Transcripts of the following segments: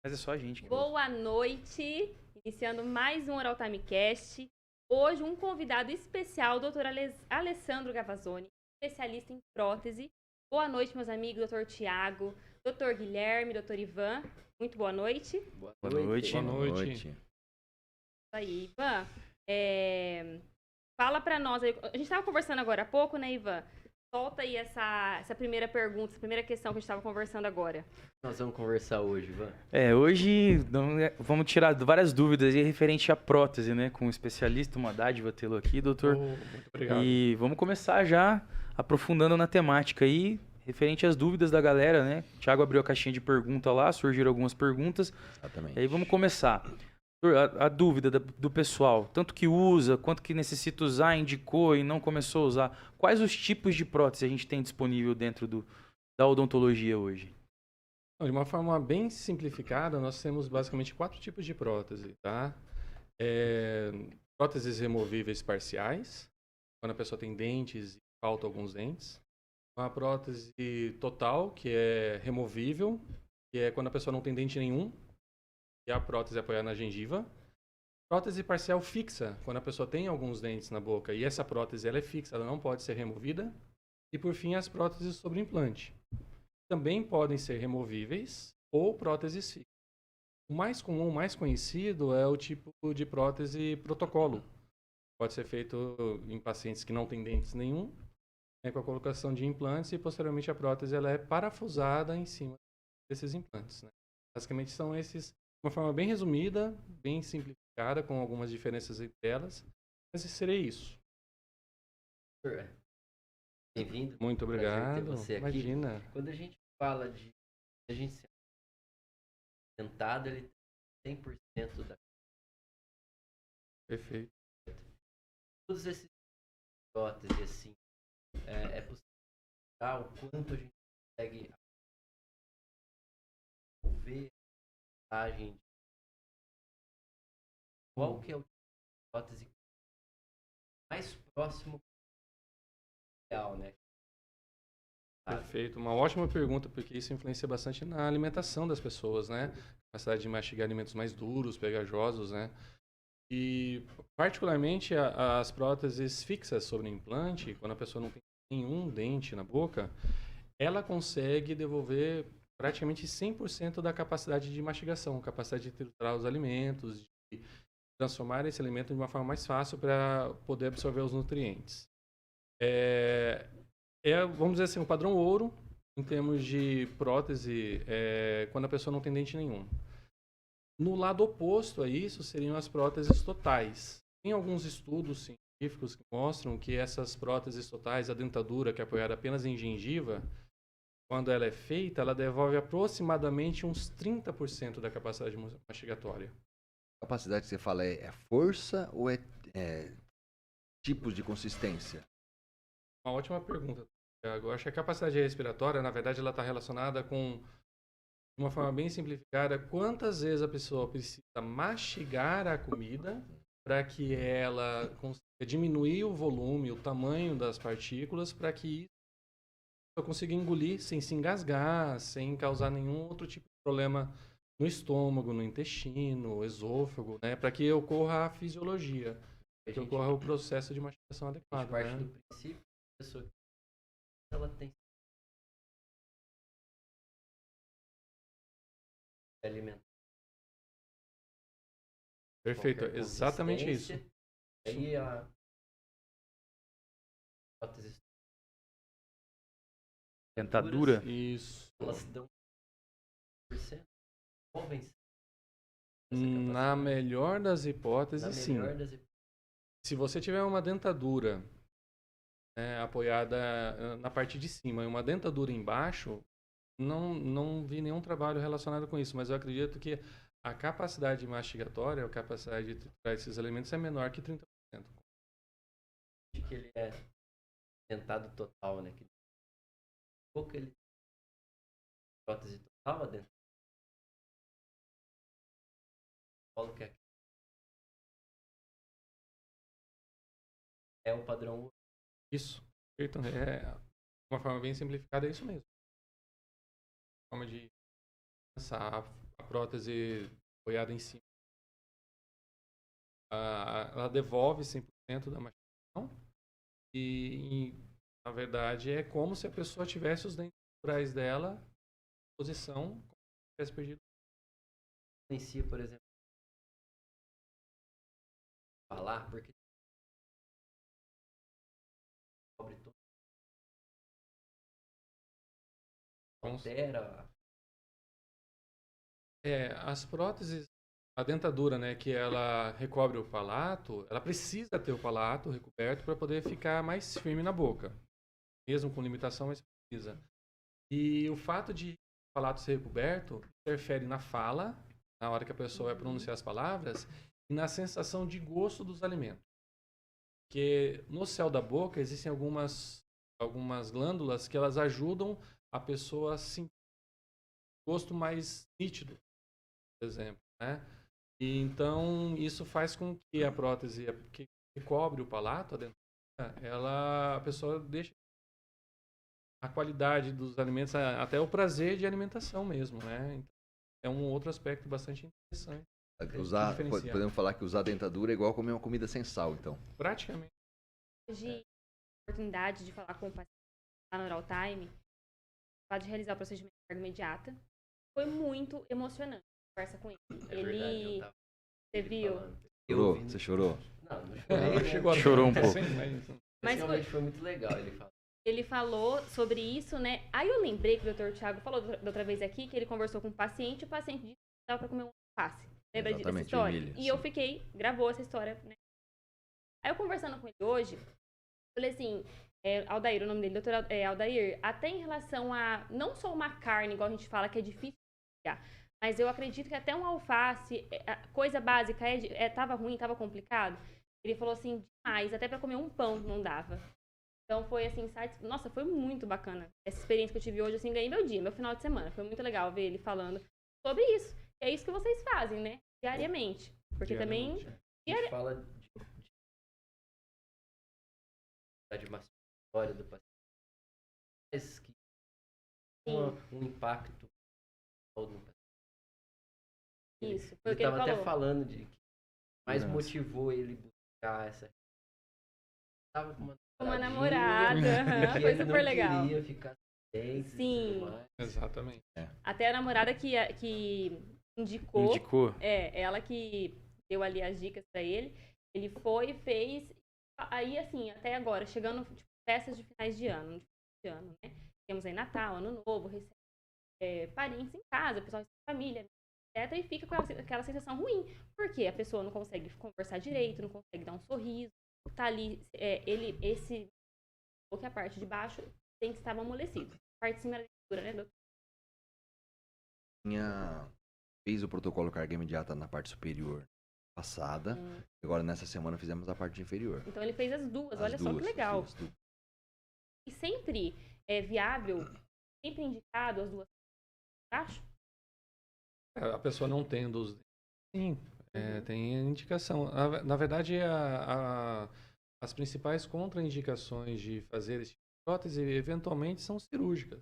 Mas é só a gente que Boa noite, iniciando mais um Oral Timecast. Hoje um convidado especial, o Dr. Alessandro Gavazzoni, especialista em prótese. Boa noite, meus amigos, Dr. Tiago, Dr. Guilherme, Dr. Ivan. Muito boa noite. Boa noite. Boa noite. Isso aí, Ivan. Fala pra nós, a gente estava conversando agora há pouco, né, Ivan? Solta aí essa primeira pergunta, essa primeira questão que a gente estava conversando agora. Nós vamos conversar hoje, Ivan. Hoje vamos tirar várias dúvidas aí referente à prótese, né? Com um especialista, uma dádiva tê-lo aqui, doutor. Muito obrigado. E vamos começar já aprofundando na temática aí, referente às dúvidas da galera, né? O Thiago abriu a caixinha de pergunta lá, surgiram algumas perguntas. Exatamente. E aí vamos começar. A dúvida do pessoal, tanto que usa, quanto que necessita usar, indicou e não começou a usar. Quais os tipos de prótese a gente tem disponível dentro da odontologia hoje? De uma forma bem simplificada, nós temos basicamente 4 tipos de prótese, tá? Próteses removíveis parciais, quando a pessoa tem dentes e falta alguns dentes. Uma prótese total, que é removível, que é quando a pessoa não tem dente nenhum, e a prótese é apoiada na gengiva. Prótese parcial fixa, quando a pessoa tem alguns dentes na boca e essa prótese ela é fixa, ela não pode ser removida. E por fim, as próteses sobre implante. Também podem ser removíveis ou próteses fixas. O mais comum, o mais conhecido é o tipo de prótese protocolo. Pode ser feito em pacientes que não têm dentes nenhum, né, com a colocação de implantes e posteriormente a prótese ela é parafusada em cima desses implantes. Né? Basicamente são esses, de uma forma bem resumida, bem simplificada, com algumas diferenças entre elas, mas seria isso. Bem-vindo. Muito Prazer ter obrigado. você aqui. Imagina. Quando a gente fala de a gente ser sentado, ele tem 100% da Perfeito. todos esses próteses assim. É possível o quanto a gente consegue ver a gente. Qual que é o tipo de prótese mais próximo do ideal, né? Perfeito, uma ótima pergunta, porque isso influencia bastante na alimentação das pessoas, né? Capacidade de mastigar alimentos mais duros, pegajosos, né? E, particularmente, as próteses fixas sobre o implante, quando a pessoa não tem nenhum dente na boca, ela consegue devolver praticamente 100% da capacidade de mastigação, capacidade de triturar os alimentos, de transformar esse alimento de uma forma mais fácil para poder absorver os nutrientes. Vamos dizer assim, o padrão ouro em termos de prótese quando a pessoa não tem dente nenhum. No lado oposto a isso seriam as próteses totais. Tem alguns estudos científicos que mostram que essas próteses totais, a dentadura que é apoiada apenas em gengiva, quando ela é feita, ela devolve aproximadamente uns 30% da capacidade mastigatória. A capacidade que você fala é força ou é tipos de consistência? Uma ótima pergunta, Thiago. Eu acho que a capacidade respiratória, na verdade, ela está relacionada com, de uma forma bem simplificada, quantas vezes a pessoa precisa mastigar a comida para que ela consiga diminuir o volume, o tamanho das partículas, para que eu consiga engolir sem se engasgar, sem causar nenhum outro tipo de problema no estômago, no intestino, esôfago, né? Para que ocorra a fisiologia, para que ocorra o processo de mastigação A gente adequado. parte Né? do princípio que a pessoa ela tem alimento. Perfeito, Qualquer exatamente isso. consistência. Aí a prótese Dentadura? Isso. elas dão 100%. Convence Na melhor das na hipóteses, sim. melhor das hipóteses. Se você tiver uma dentadura apoiada na parte de cima e uma dentadura embaixo, não vi nenhum trabalho relacionado com isso, mas eu acredito que a capacidade mastigatória, a capacidade de triturar esses alimentos é menor que 30%. Que ele é dentado total, né? Que pouco ele prótese total lá dentro. Falo que é o padrão ouro. Isso. Então, uma forma bem simplificada, é isso mesmo. Forma de pensar a prótese apoiada em cima, ela devolve 100% da mastigação e, na verdade, é como se a pessoa tivesse os dentes naturais dela em posição, como se tivesse perdido. Influencia, por exemplo, falar, porque cobre todo. Altera. As próteses, a dentadura, né, que ela recobre o palato, ela precisa ter o palato recoberto para poder ficar mais firme na boca. Mesmo com limitação, mas precisa. E o fato de o palato ser recoberto interfere na fala, na hora que a pessoa vai pronunciar as palavras, e na sensação de gosto dos alimentos. Porque no céu da boca existem algumas glândulas que elas ajudam a pessoa a sentir gosto mais nítido, por exemplo, né? E então isso faz com que a prótese que cobre o palato, a dentada, a pessoa deixa a qualidade dos alimentos, até o prazer de alimentação mesmo, né? Então, é um outro aspecto bastante interessante. Podemos falar que usar dentadura é igual comer uma comida sem sal, então. Praticamente. Hoje, a oportunidade de falar com o paciente lá no Oral Time, de realizar o procedimento de carga imediata, foi muito emocionante conversa com ele. Verdade, Você viu? Chorou? Você chorou? Não chorei, né? Chorou um pouco. Mas foi muito legal, ele fala. Ele falou sobre isso, né? Aí eu lembrei que o Dr. Thiago falou da outra vez aqui que ele conversou com o paciente e o paciente disse que dava pra comer um alface. Lembra dessa história? Emília, e eu fiquei, gravou essa história, né? Aí eu conversando com ele hoje, falei assim, Aldair, o nome dele, doutor Aldair, até em relação a não só uma carne, igual a gente fala, que é difícil de pegar, mas eu acredito que até um alface, coisa básica, tava ruim, tava complicado. Ele falou assim, demais, até pra comer um pão não dava. Então foi assim, nossa, foi muito bacana. Essa experiência que eu tive hoje, assim, ganhei meu dia, meu final de semana. Foi muito legal ver ele falando sobre isso. E é isso que vocês fazem, né? Diariamente. Porque também... A gente fala de uma história do paciente. Mas que um impacto no paciente. Isso, foi o Ele que ele estava falou. até falando de que mais motivou ele buscar essa. Tava com uma namorada, foi super legal. Queria ficar dentro. Sim. Exatamente. Até a namorada que indicou. Ela que deu ali as dicas pra ele. Ele foi e fez. Aí, assim, até agora, chegando tipo, festas de finais de ano, né? Temos aí Natal, Ano Novo, parentes em casa, pessoal de família, etc. E fica com aquela sensação ruim. Porque a pessoa não consegue conversar direito, não consegue dar um sorriso. Tá ali, que a parte de baixo os dentes estavam amolecidos. A parte de cima era dura, né, doutor? Fez o protocolo carga imediata na parte superior passada. Agora, nessa semana, fizemos a parte inferior. Então, ele fez as duas. Olha só que legal. E sempre é viável, sempre indicado as duas baixo? A pessoa não tendo os... Sim, tem indicação. Na verdade, as principais contraindicações de fazer esse tipo de prótese, eventualmente, são cirúrgicas.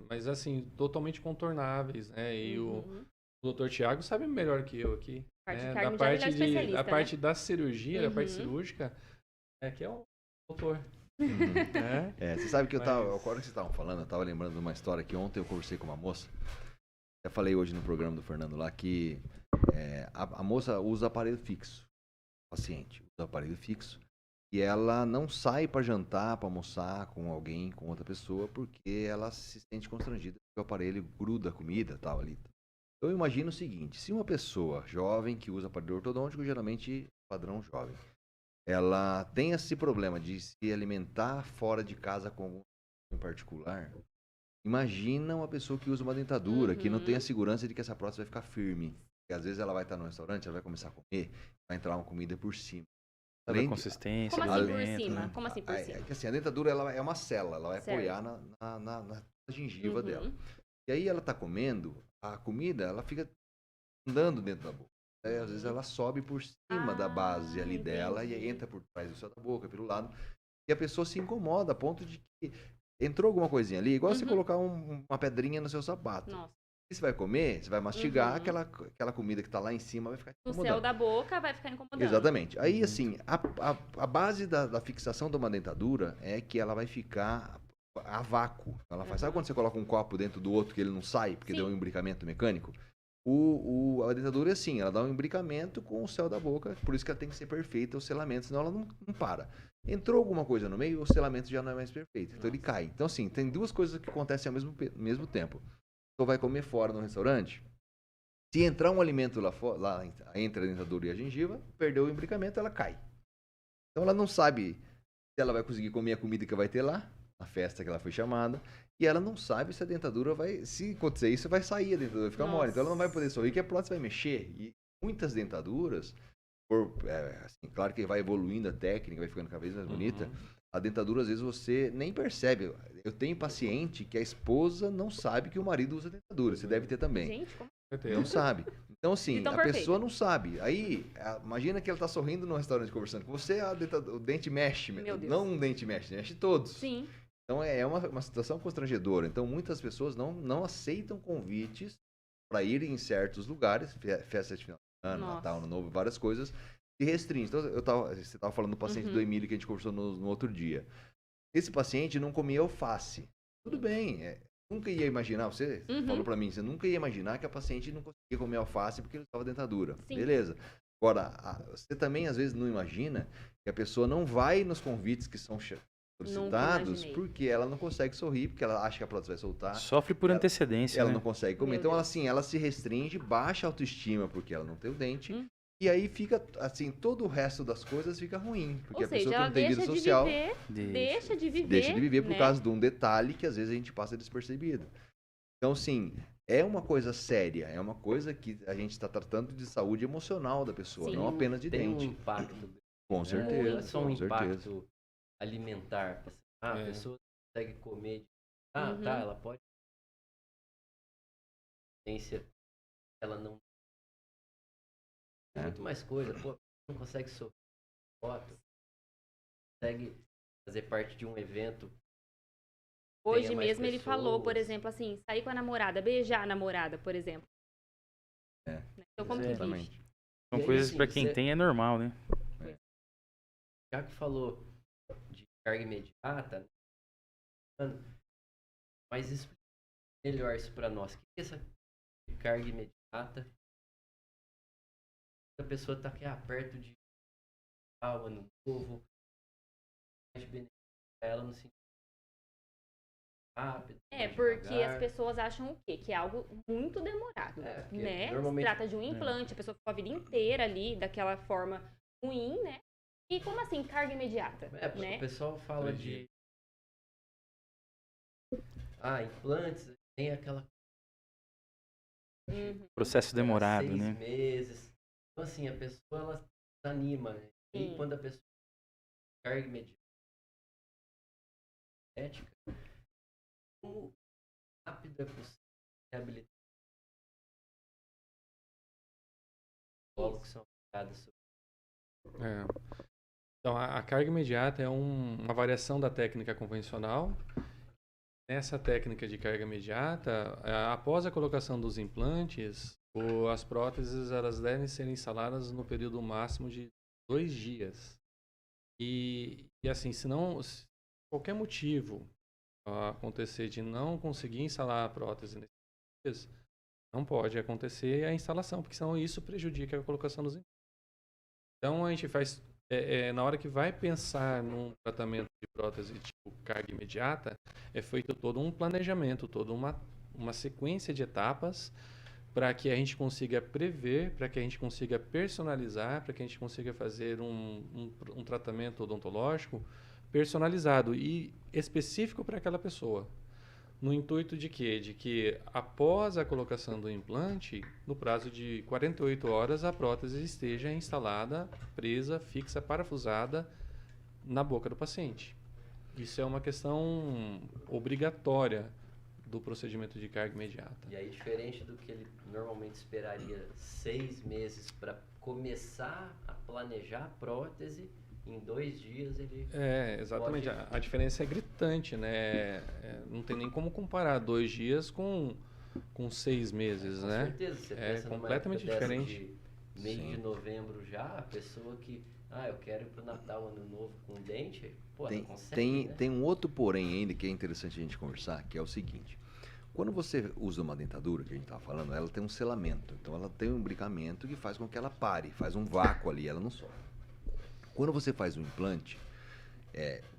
Mas, assim, totalmente contornáveis, né? E o Dr. Thiago sabe melhor que eu aqui. Da parte da cirurgia, da parte cirúrgica, que é o doutor. Você sabe que agora que vocês estavam falando, eu estava lembrando de uma história que ontem eu conversei com uma moça. Eu falei hoje no programa do Fernando lá que a moça usa aparelho fixo. O paciente usa aparelho fixo. E ela não sai para jantar, para almoçar com alguém, com outra pessoa, porque ela se sente constrangida, porque o aparelho gruda a comida tal ali. Eu imagino o seguinte, se uma pessoa jovem que usa aparelho ortodôntico, geralmente padrão jovem, ela tem esse problema de se alimentar fora de casa com algum em particular, imagina uma pessoa que usa uma dentadura, que não tem a segurança de que essa prótese vai ficar firme. Porque às vezes ela vai estar no restaurante, ela vai começar a comer, vai entrar uma comida por cima. Além da consistência, como assim por cima? Como assim por cima? É que assim, a dentadura ela é uma cela, ela vai apoiar na gengiva dela. E aí ela tá comendo, a comida, ela fica andando dentro da boca. Às vezes ela sobe por cima da base ali dela e aí entra por trás do céu da boca, pelo lado. E a pessoa se incomoda a ponto de que entrou alguma coisinha ali, igual você colocar uma pedrinha no seu sapato. Nossa. E você vai comer, você vai mastigar, Uhum. aquela comida que tá lá em cima vai ficar te No incomodando. céu da boca vai ficar incomodando. Exatamente. Aí, assim, a base da fixação de uma dentadura é que ela vai ficar a vácuo. Ela faz, sabe Uhum. quando você coloca um copo dentro do outro que ele não sai, porque Sim. deu um imbricamento mecânico? A dentadura é assim, ela dá um imbricamento com o céu da boca, por isso que ela tem que ser perfeita, o selamento, senão ela não para. Entrou alguma coisa no meio, o selamento já não é mais perfeito, então ele cai. Então, assim, tem duas coisas que acontecem ao mesmo tempo. Você vai comer fora no restaurante, se entrar um alimento lá fora, lá entre a dentadura e a gengiva, perdeu o imbricamento, ela cai. Então ela não sabe se ela vai conseguir comer a comida que vai ter lá, a festa que ela foi chamada, e ela não sabe se a dentadura vai, se acontecer isso, vai sair a dentadura, vai ficar mole. Então ela não vai poder sorrir, que a prótese vai mexer. E muitas dentaduras, assim, claro que vai evoluindo a técnica, vai ficando cada vez mais bonita, a dentadura às vezes você nem percebe. Eu tenho paciente que a esposa não sabe que o marido usa dentadura, você deve ter também. Gente, como... Não sabe. Então, assim, Então, a perfeito. pessoa não sabe. Aí, imagina que ela tá sorrindo no restaurante conversando com você, o dente mexe. Meu Deus. Não um dente mexe todos. Sim. Então, é uma situação constrangedora. Então, muitas pessoas não aceitam convites para ir em certos lugares, festa de final de ano, Nossa. Natal, Ano Novo, várias coisas, se restringe. Então, você estava falando do paciente do Emílio que a gente conversou no outro dia. Esse paciente não comia alface. Tudo bem, nunca ia imaginar, você falou pra mim, você nunca ia imaginar que a paciente não conseguia comer alface porque ele usava dentadura. Sim. Beleza. Agora, você também às vezes não imagina que a pessoa não vai nos convites que são solicitados imaginei. porque ela não consegue sorrir, porque ela acha que a prótese vai soltar. Sofre por antecedência, Ela né? não consegue comer. Meu Então, Deus. assim, ela se restringe, baixa a autoestima porque ela não tem o dente. E aí fica, assim, todo o resto das coisas fica ruim. Porque Ou a pessoa seja, que ela não tem deixa vida de social viver, deixa de viver. deixa de viver por né? causa de um detalhe que às vezes a gente passa despercebido. Então, sim, é uma coisa séria, é uma coisa que a gente está tratando de saúde emocional da pessoa, Sim. não apenas de Tem dente. um impacto. Com Não certeza. é só um com certeza. impacto alimentar. A pessoa consegue comer. Uhum. Tá, ela pode. Ela não. Tem muito mais coisa. Pô, não consegue sofrer foto. Consegue fazer parte de um evento. Hoje tenha mais mesmo ele falou, por pessoas. exemplo, assim, sair com a namorada, beijar a namorada, por exemplo. É, Então, como que exatamente. vive? São E aí, coisas assim, pra quem você- tem é normal, né? Já que falou de carga imediata, né? Mas explica melhor isso para nós. O que é essa carga imediata? A pessoa está aqui perto de ano novo, mais benefício para ela no sentido rápido. mais Porque devagar. as pessoas acham o quê? Que é algo muito demorado, Porque né? normalmente- Se trata de um implante, a pessoa ficou a vida inteira ali, daquela forma ruim, né? E como assim, carga imediata, né? O pessoal fala de implantes, tem aquela Uhum. Processo demorado, 6 né? meses. Então, assim, a pessoa, ela desanima, né? E Sim. quando a pessoa carga imediata, ética, como rápido é possível reabilitar que são aplicados sobre Então, a carga imediata é uma variação da técnica convencional. Nessa técnica de carga imediata, após a colocação dos implantes, as próteses elas devem ser instaladas no período máximo de 2 dias. E assim, se qualquer motivo acontecer de não conseguir instalar a prótese nesses dias, não pode acontecer a instalação, porque senão isso prejudica a colocação dos implantes. Então, a gente faz, na hora que vai pensar num tratamento de prótese tipo carga imediata, é feito todo um planejamento, toda uma sequência de etapas para que a gente consiga prever, para que a gente consiga personalizar, para que a gente consiga fazer um tratamento odontológico personalizado e específico para aquela pessoa. No intuito de quê? De que após a colocação do implante, no prazo de 48 horas, a prótese esteja instalada, presa, fixa, parafusada na boca do paciente. Isso é uma questão obrigatória do procedimento de carga imediata. E aí, diferente do que ele normalmente esperaria 6 meses para começar a planejar a prótese, em 2 dias ele... Exatamente. pode- A diferença é gritante, né? Não tem nem como comparar 2 dias com com 6 meses, Com né? certeza, você É pensa numa completamente época dessa diferente. de meio Sim. de novembro já, a pessoa que, eu quero ir pro Natal, Ano Novo com dente, pô, ela consegue, né? Tem um outro porém ainda que é interessante a gente conversar, que é o seguinte. Quando você usa uma dentadura, que a gente estava falando, ela tem um selamento. Então ela tem um imbricamento que faz com que ela pare, faz um vácuo ali, ela não sobe. Quando você faz um implante,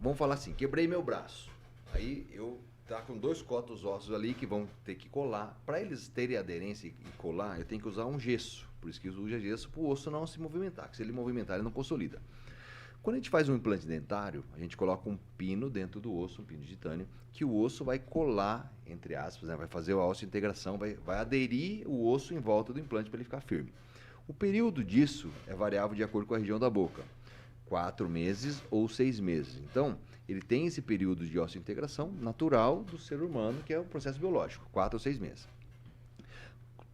vamos falar assim, quebrei meu braço. Aí eu tá com 2 cotos ósseos ali que vão ter que colar. Para eles terem aderência e colar, eu tenho que usar um gesso. Por isso que usa gesso para o osso não se movimentar, porque se ele movimentar, ele não consolida. Quando a gente faz um implante dentário, a gente coloca um pino dentro do osso, um pino de titânio, que o osso vai colar, entre aspas, né? Vai fazer a osso-integração, vai aderir o osso em volta do implante para ele ficar firme. O período disso é variável de acordo com a região da boca. 4 meses ou 6 meses. Então, ele tem esse período de osso-integração natural do ser humano, que é o processo biológico, 4 ou 6 meses.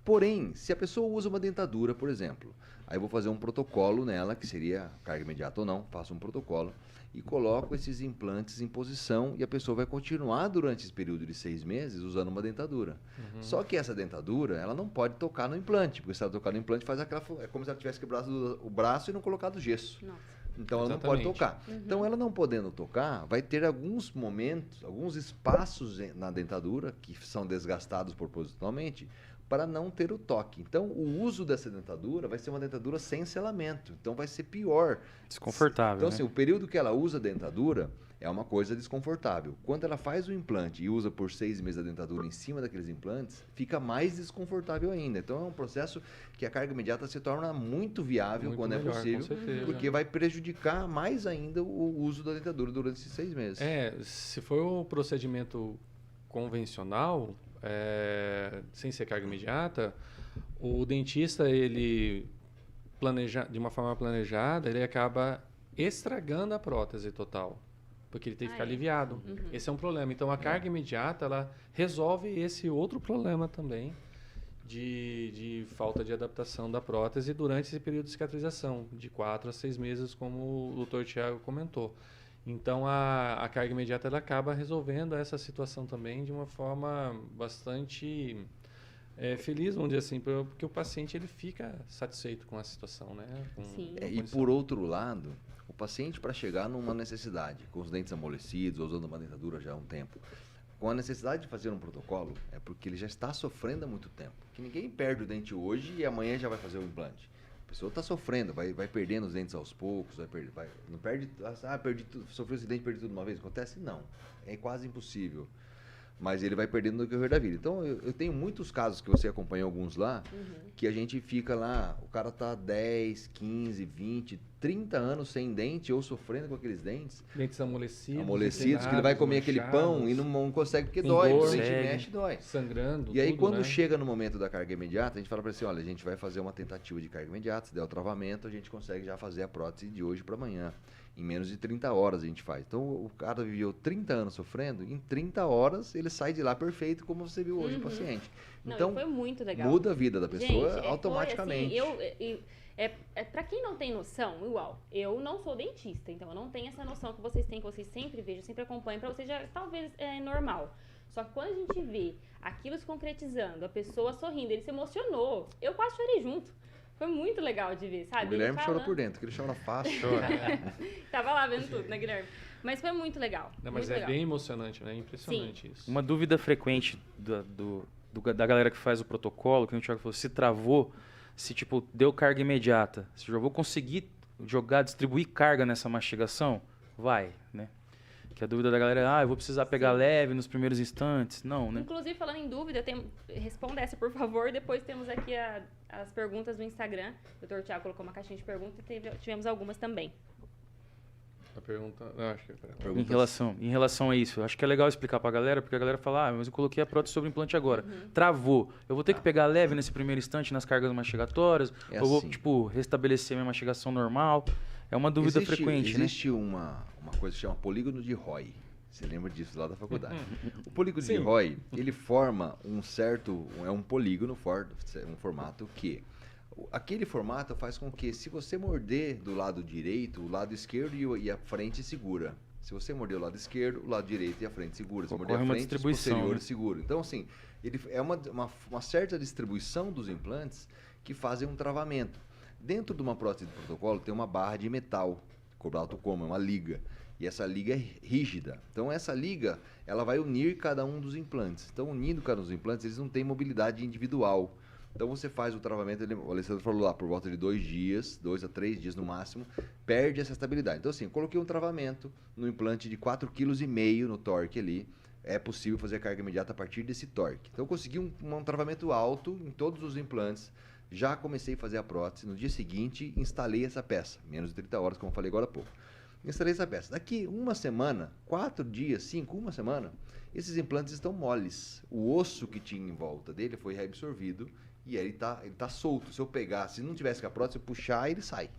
Porém, se a pessoa usa uma dentadura, por exemplo, aí eu vou fazer um protocolo nela, que seria carga imediata ou não, faço um protocolo e coloco esses implantes em posição e a pessoa vai continuar durante esse período de 6 meses usando uma dentadura. Só que essa dentadura, ela não pode tocar no implante, porque se ela tocar no implante faz aquela, é como se ela tivesse quebrado o braço e não colocado gesso. Nossa. Então ela não pode Exatamente. tocar. Então ela não podendo tocar, vai ter alguns momentos, alguns espaços na dentadura que são desgastados propositalmente para não ter o toque. Então o uso dessa dentadura vai ser uma dentadura sem selamento. Então vai ser pior. Desconfortável, Então né? assim, o período que ela usa a dentadura é uma coisa desconfortável. Quando ela faz o implante e usa por 6 meses a dentadura em cima daqueles implantes, fica mais desconfortável ainda. Então é um processo que a carga imediata se torna muito viável Muito quando melhor, é possível, com certeza. porque vai prejudicar mais ainda o uso da dentadura durante esses 6 meses. Se for o procedimento convencional, sem ser carga imediata, o dentista, ele de uma forma planejada, ele acaba estragando a prótese total, porque ele tem que ficar aliviado. Esse é um problema. Então, a carga imediata, ela resolve esse outro problema também de falta de adaptação da prótese durante esse período de cicatrização, de 4 a 6 meses, como o Dr. Thiago comentou. Então, a carga imediata ela acaba resolvendo essa situação também de uma forma bastante feliz, vamos dizer assim, porque o paciente ele fica satisfeito com a situação, né? Sim. Com a E condição. por outro lado, o paciente para chegar numa necessidade, com os dentes amolecidos, ou usando uma dentadura já há um tempo, com a necessidade de fazer um protocolo, é porque ele já está sofrendo há muito tempo. Que ninguém perde o dente hoje e amanhã já vai fazer o implante. A pessoa está sofrendo, vai perdendo os dentes aos poucos, não perde, perdi tudo, sofreu esse dente, perdi tudo de uma vez. Acontece? Não. É quase impossível. Mas ele vai perdendo no decorrer da vida. Então, eu tenho muitos casos que você acompanhou alguns lá, que a gente fica lá, o cara tá 10, 15, 20, 30 anos sem dente ou sofrendo com aqueles dentes Dentes amolecidos, que ele vai comer aquele pão e não consegue porque dói, dor, o dente segue. mexe, dói. sangrando. E aí, tudo, quando né? chega no momento da carga imediata, a gente fala para ele assim, olha, a gente vai fazer uma tentativa de carga imediata, se der o travamento, a gente consegue já fazer a prótese de hoje para amanhã. Em menos de 30 horas a gente faz. Então, o cara viveu 30 anos sofrendo, em 30 horas ele sai de lá perfeito, como você viu hoje o paciente. Não, Então, e foi muito legal. muda a vida da pessoa Gente, automaticamente. Foi, assim, pra quem não tem noção, igual, eu não sou dentista, então eu não tenho essa noção que vocês têm, que vocês sempre vejam, sempre acompanham, pra vocês já talvez é normal. Só que quando a gente vê aquilo se concretizando, a pessoa sorrindo, ele se emocionou, eu quase chorei junto. Foi muito legal de ver, sabe? O Guilherme Ele chorou falando. por dentro, que ele chora fácil. Tava lá vendo tudo, né, Guilherme? Mas foi muito legal. Não, mas muito é legal. bem emocionante, né? É impressionante isso. Uma dúvida frequente da galera que faz o protocolo, que o Thiago falou, se travou, se tipo, deu carga imediata, se eu vou conseguir distribuir carga nessa mastigação? Vai, né? Que a dúvida da galera é, eu vou precisar pegar leve nos primeiros instantes. Não, né? Inclusive, falando em dúvida, responda essa, por favor. Depois temos aqui as perguntas no Instagram. O Dr. Thiago colocou uma caixinha de perguntas e tivemos algumas também. A pergunta... Não, acho que... Em relação a isso, eu acho que é legal explicar pra galera, porque a galera fala, mas eu coloquei a prótese sobre implante agora. Travou. Eu vou ter que pegar leve nesse primeiro instante nas cargas mastigatórias? É ou vou, assim. tipo, restabelecer minha mastigação normal? É uma dúvida frequente, né? Existe uma coisa que chama polígono de Roy. Você lembra disso lá da faculdade? O polígono de Sim. Roy, ele forma um polígono, um formato que... Aquele formato faz com que, se você morder do lado direito, o lado esquerdo e a frente segura. Se você morder o lado esquerdo, o lado direito e a frente segura. Se morder Ocorre a uma frente, os distribuição, posteriores né? segura. Então, assim, ele é uma certa distribuição dos implantes que fazem um travamento. Dentro de uma prótese de protocolo tem uma barra de metal, cobalto como, é uma liga. E essa liga é rígida. Então, essa liga, ela vai unir cada um dos implantes. Então, unindo cada um dos implantes, eles não têm mobilidade individual. Então, você faz o travamento, o Alessandro falou lá, por volta de 2 dias, 2 a 3 dias no máximo, perde essa estabilidade. Então, assim, eu coloquei um travamento no implante de 4,5 kg no torque ali. É possível fazer a carga imediata a partir desse torque. Então, eu consegui um travamento alto em todos os implantes. Já comecei a fazer a prótese. No dia seguinte, instalei essa peça. Menos de 30 horas, como eu falei agora há pouco. Instalei essa peça. Daqui uma semana, 4 dias, 5, uma semana, esses implantes estão moles. O osso que tinha em volta dele foi reabsorvido e aí ele tá solto. Se eu pegar, se não tivesse com a prótese, eu puxar, ele sai.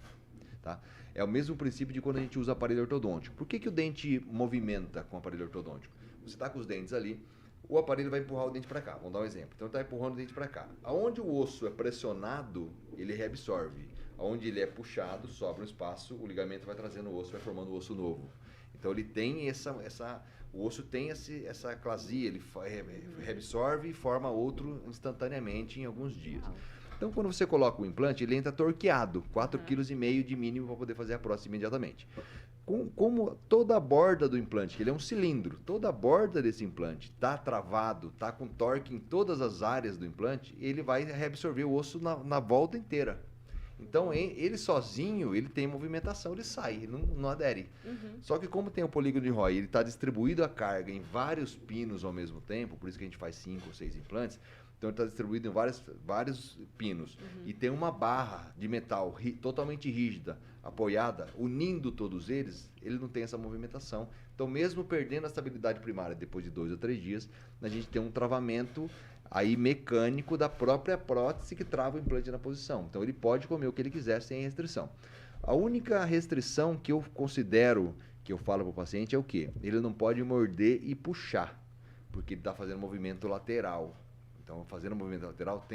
Tá? É o mesmo princípio de quando a gente usa aparelho ortodôntico. Por que o dente movimenta com o aparelho ortodôntico? Você está com os dentes ali, o aparelho vai empurrar o dente para cá. Vamos dar um exemplo. Então, está empurrando o dente para cá. Aonde o osso é pressionado, ele reabsorve. Aonde ele é puxado, sobra um espaço, o ligamento vai trazendo o osso, vai formando o osso novo. Então, ele tem o osso tem essa clasia, ele reabsorve e forma outro instantaneamente em alguns dias. Então, quando você coloca o implante, ele entra torqueado, 4,5 kg de mínimo para poder fazer a prótese imediatamente. Como toda a borda do implante, que ele é um cilindro, toda a borda desse implante está travado, está com torque em todas as áreas do implante, ele vai reabsorver o osso na volta inteira. Então, ele sozinho, ele tem movimentação, ele sai, ele não adere. Só que como tem o polígono de Roy, ele está distribuído a carga em vários pinos ao mesmo tempo, por isso que a gente faz 5 ou 6 implantes, então ele está distribuído em vários pinos. E tem uma barra de metal totalmente rígida, apoiada, unindo todos eles, ele não tem essa movimentação. Então, mesmo perdendo a estabilidade primária depois de 2 ou 3 dias, a gente tem um travamento aí mecânico da própria prótese que trava o implante na posição. Então, ele pode comer o que ele quiser sem restrição. A única restrição que eu considero, que eu falo para o paciente, é o quê? Ele não pode morder e puxar, porque ele está fazendo movimento lateral. Então, fazendo movimento lateral,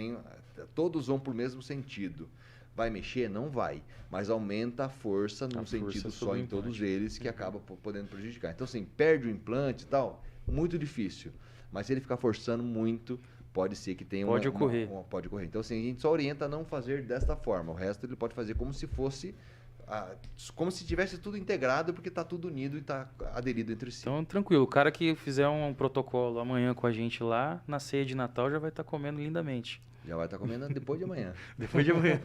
todos vão para o mesmo sentido. Vai mexer? Não vai. Mas aumenta a força num sentido só em todos eles, que acaba podendo prejudicar. Então, assim, perde o implante e tal, muito difícil. Mas se ele ficar forçando muito, pode ser que tenha Pode ocorrer. Pode ocorrer. Então, assim, a gente só orienta a não fazer desta forma. O resto ele pode fazer como se fosse... como se tivesse tudo integrado, porque está tudo unido e está aderido entre si. Então, tranquilo. O cara que fizer um protocolo amanhã com a gente lá, na ceia de Natal, já vai estar comendo lindamente. Já vai estar comendo depois de amanhã. Depois de amanhã.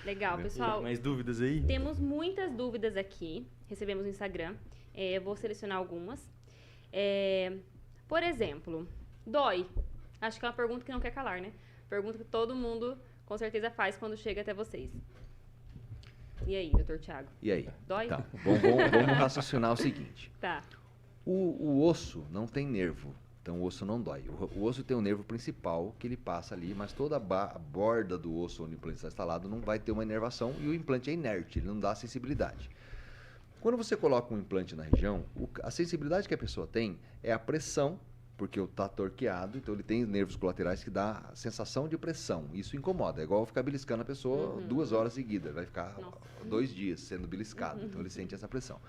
Legal, pessoal. Mais dúvidas aí? Temos muitas dúvidas aqui. Recebemos no Instagram. Eu vou selecionar algumas. Por exemplo, dói? Acho que é uma pergunta que não quer calar, né? Pergunta que todo mundo com certeza faz quando chega até vocês. E aí, doutor Thiago? E aí? Dói? Tá. Vamos raciocinar o seguinte. Tá. O osso não tem nervo, então o osso não dói. O osso tem um nervo principal que ele passa ali, mas toda a borda do osso onde o implante está instalado não vai ter uma inervação e o implante é inerte, ele não dá sensibilidade. Quando você coloca um implante na região, a sensibilidade que a pessoa tem é a pressão, porque está torqueado, então ele tem nervos colaterais que dá a sensação de pressão. Isso incomoda, é igual ficar beliscando a pessoa 2 horas seguidas, vai ficar 2 dias sendo beliscado, então ele sente essa pressão.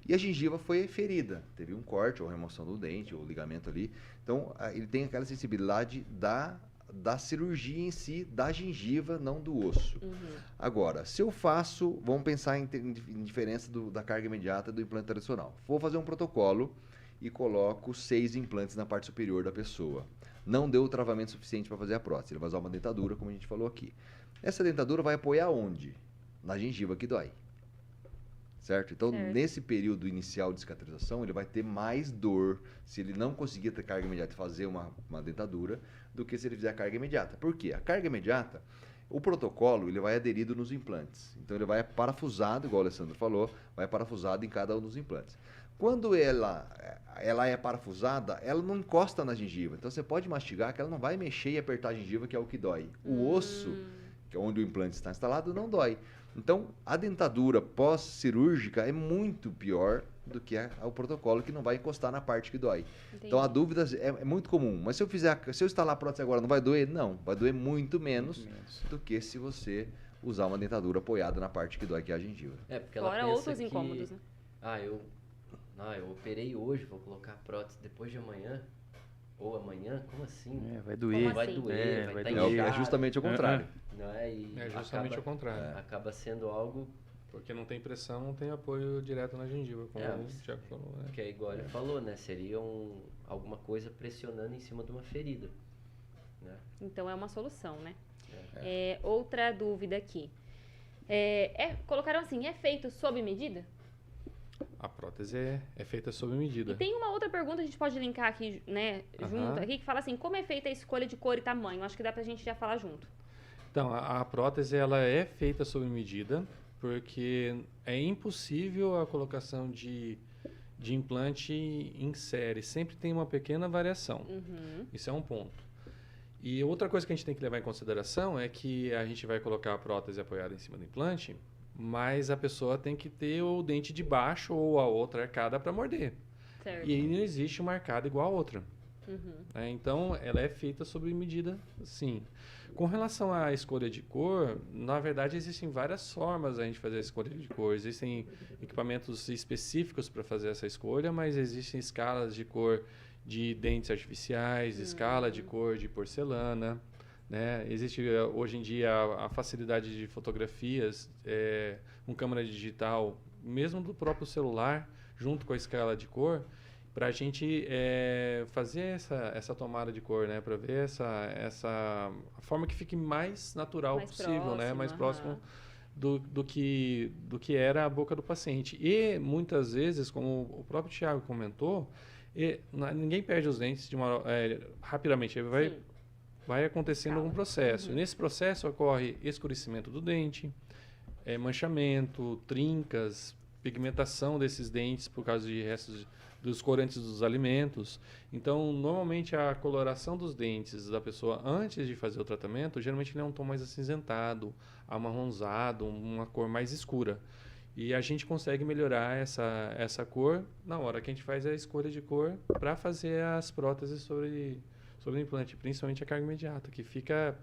E a gengiva foi ferida, teve um corte ou remoção do dente, ou ligamento ali, então ele tem aquela sensibilidade da cirurgia em si, da gengiva, não do osso. Agora, se eu faço, vamos pensar em diferença da carga imediata do implante tradicional. Vou fazer um protocolo e coloco 6 implantes na parte superior da pessoa. Não deu o travamento suficiente para fazer a prótese. Ele vai usar uma dentadura, como a gente falou aqui. Essa dentadura vai apoiar onde? Na gengiva que dói. Certo? Então, nesse período inicial de cicatrização, ele vai ter mais dor se ele não conseguir ter carga imediata e fazer uma dentadura do que se ele fizer a carga imediata. Por quê? A carga imediata, o protocolo, ele vai aderido nos implantes. Então, ele vai parafusado, igual o Alessandro falou, vai parafusado em cada um dos implantes. Quando ela é parafusada, ela não encosta na gengiva. Então, você pode mastigar que ela não vai mexer e apertar a gengiva, que é o que dói. O osso, que é onde o implante está instalado, não dói. Então, a dentadura pós-cirúrgica é muito pior do que o protocolo, que não vai encostar na parte que dói. Entendi. Então, a dúvida é muito comum. Mas se eu instalar a prótese agora, não vai doer? Não, vai doer muito menos do que se você usar uma dentadura apoiada na parte que dói, que é a gengiva. Porque ela fora pensa outros incômodos, né? eu operei hoje, vou colocar a prótese depois de amanhã. Ou amanhã? Como assim? Vai doer. Vai assim? doer, vai estar doer. É justamente o contrário. Não é? E É justamente o contrário. acaba sendo algo Porque não tem pressão, não tem apoio direto na gengiva, como É, o Thiago falou, né? que é igual ele falou, né? Seria alguma coisa pressionando em cima de uma ferida. Né? Então é uma solução, né? Outra dúvida aqui. Colocaram assim, é feito sob medida? A prótese é feita sob medida. E tem uma outra pergunta, a gente pode linkar aqui, né, junto aqui, que fala assim, como é feita a escolha de cor e tamanho? Acho que dá pra gente já falar junto. Então, a prótese ela é feita sob medida, porque é impossível a colocação de implante em série. Sempre tem uma pequena variação. Isso é um ponto. E outra coisa que a gente tem que levar em consideração é que a gente vai colocar a prótese apoiada em cima do implante, mas a pessoa tem que ter o dente de baixo ou a outra arcada para morder. Certo. E aí não existe uma arcada igual a outra. Então, ela é feita sob medida, sim. Com relação à escolha de cor, na verdade, existem várias formas a gente fazer a escolha de cor. Existem equipamentos específicos para fazer essa escolha, mas existem escalas de cor de dentes artificiais, escala de cor de porcelana. Né? Existe, hoje em dia, a facilidade de fotografias com câmera digital, mesmo do próprio celular, junto com a escala de cor, para a gente fazer essa tomada de cor, né? Para ver a forma que fique mais natural possível, próximo, né? Mais próximo do que era a boca do paciente. E, muitas vezes, como o próprio Thiago comentou, ninguém perde os dentes rapidamente. Vai acontecendo um processo. Nesse processo ocorre escurecimento do dente, manchamento, trincas, pigmentação desses dentes por causa de restos dos corantes dos alimentos. Então, normalmente a coloração dos dentes da pessoa antes de fazer o tratamento, geralmente ele é um tom mais acinzentado, amarronzado, uma cor mais escura. E a gente consegue melhorar essa cor na hora que a gente faz a escolha de cor para fazer as próteses sobre o implante, principalmente a carga imediata, que fica...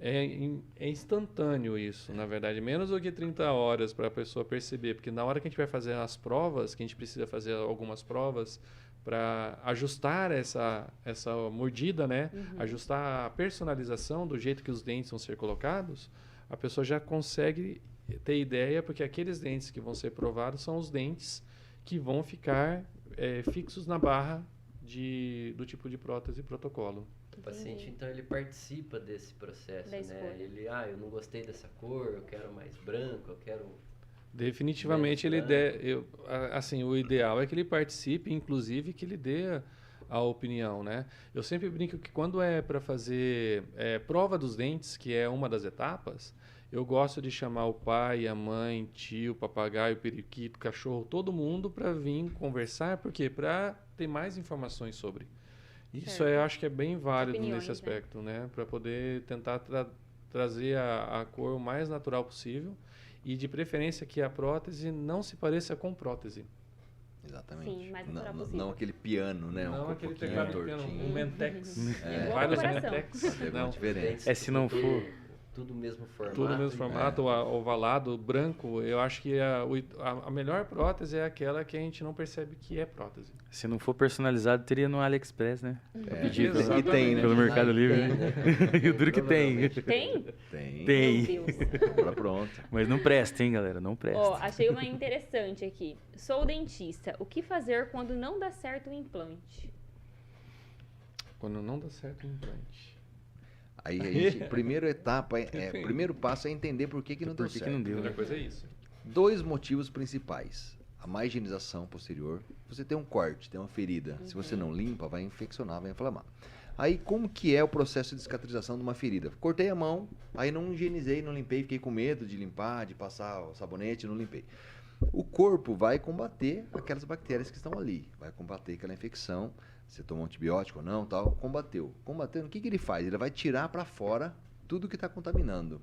É instantâneo isso, na verdade. Menos do que 30 horas para a pessoa perceber. Porque na hora que a gente vai fazer as provas, que a gente precisa fazer algumas provas para ajustar essa mordida, né? Ajustar a personalização do jeito que os dentes vão ser colocados, a pessoa já consegue ter ideia, porque aqueles dentes que vão ser provados são os dentes que vão ficar fixos na barra do tipo de prótese e protocolo. O paciente, então, ele participa desse processo, né? Ele, eu não gostei dessa cor, eu quero mais branco, eu quero... Definitivamente, o ideal é que ele participe, inclusive que ele dê a opinião, né? Eu sempre brinco que quando é para fazer prova dos dentes, que é uma das etapas, eu gosto de chamar o pai, a mãe, tio, papagaio, periquito, cachorro, todo mundo para vir conversar, por quê? Para ter mais informações sobre. Isso eu acho que é bem válido nesse aspecto, né? Para poder tentar trazer a cor o mais natural possível e, de preferência, que a prótese não se pareça com prótese. Exatamente. Sim, mais natural possível. Não aquele piano, né? Não aquele pouquinho teclado tortinho. piano, um Mentex. Vários Mentex. Não, diferente. Se não for... Tudo mesmo formato. Tudo no mesmo formato, ovalado, branco. Eu acho que a melhor prótese é aquela que a gente não percebe que é prótese. Se não for personalizado, teria no AliExpress, né? Pedir E tem, né? pelo Mercado Livre. Tem, Né? né? E o duro que tem. Tem? Tem. Meu Deus. Compra pronto. Mas não presta, hein, galera? Não presta. Ó, achei uma interessante aqui. Sou dentista. O que fazer quando não dá certo o implante? Quando não dá certo o implante. Aí a gente, primeira etapa, primeiro passo é entender por que não deu certo. Que não deu, Outra né? coisa é isso. 2 motivos principais. A má higienização posterior. Você tem um corte, tem uma ferida. Se você não limpa, vai infeccionar, vai inflamar. Aí, como que é o processo de cicatrização de uma ferida? Cortei a mão, aí não higienizei, não limpei, fiquei com medo de limpar, de passar o sabonete, não limpei. O corpo vai combater aquelas bactérias que estão ali, vai combater aquela infecção. Você tomou um antibiótico ou não, tal, combateu. Combatendo, o que ele faz? Ele vai tirar para fora tudo que está contaminando.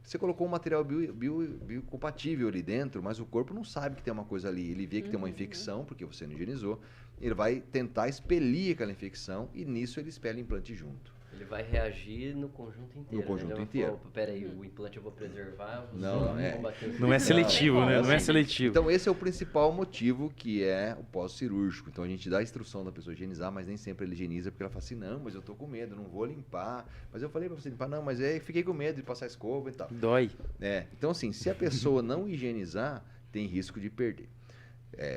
Você colocou um material biocompatível ali dentro, mas o corpo não sabe que tem uma coisa ali. Ele vê que tem uma infecção, porque você não higienizou. Ele vai tentar expelir aquela infecção e nisso ele expele o implante junto. Ele vai reagir no conjunto inteiro. No conjunto né? Ele inteiro. Vai falar, peraí, o implante eu vou preservar, Não é. Não é seletivo, né? Não é seletivo. Então, esse é o principal motivo, que é o pós-cirúrgico. Então, a gente dá a instrução da pessoa higienizar, mas nem sempre ele higieniza, porque ela fala assim, não, mas eu tô com medo, não vou limpar. Mas eu falei pra você limpar, não, mas aí fiquei com medo de passar escova e tal. Dói. Então, assim, se a pessoa não higienizar, tem risco de perder.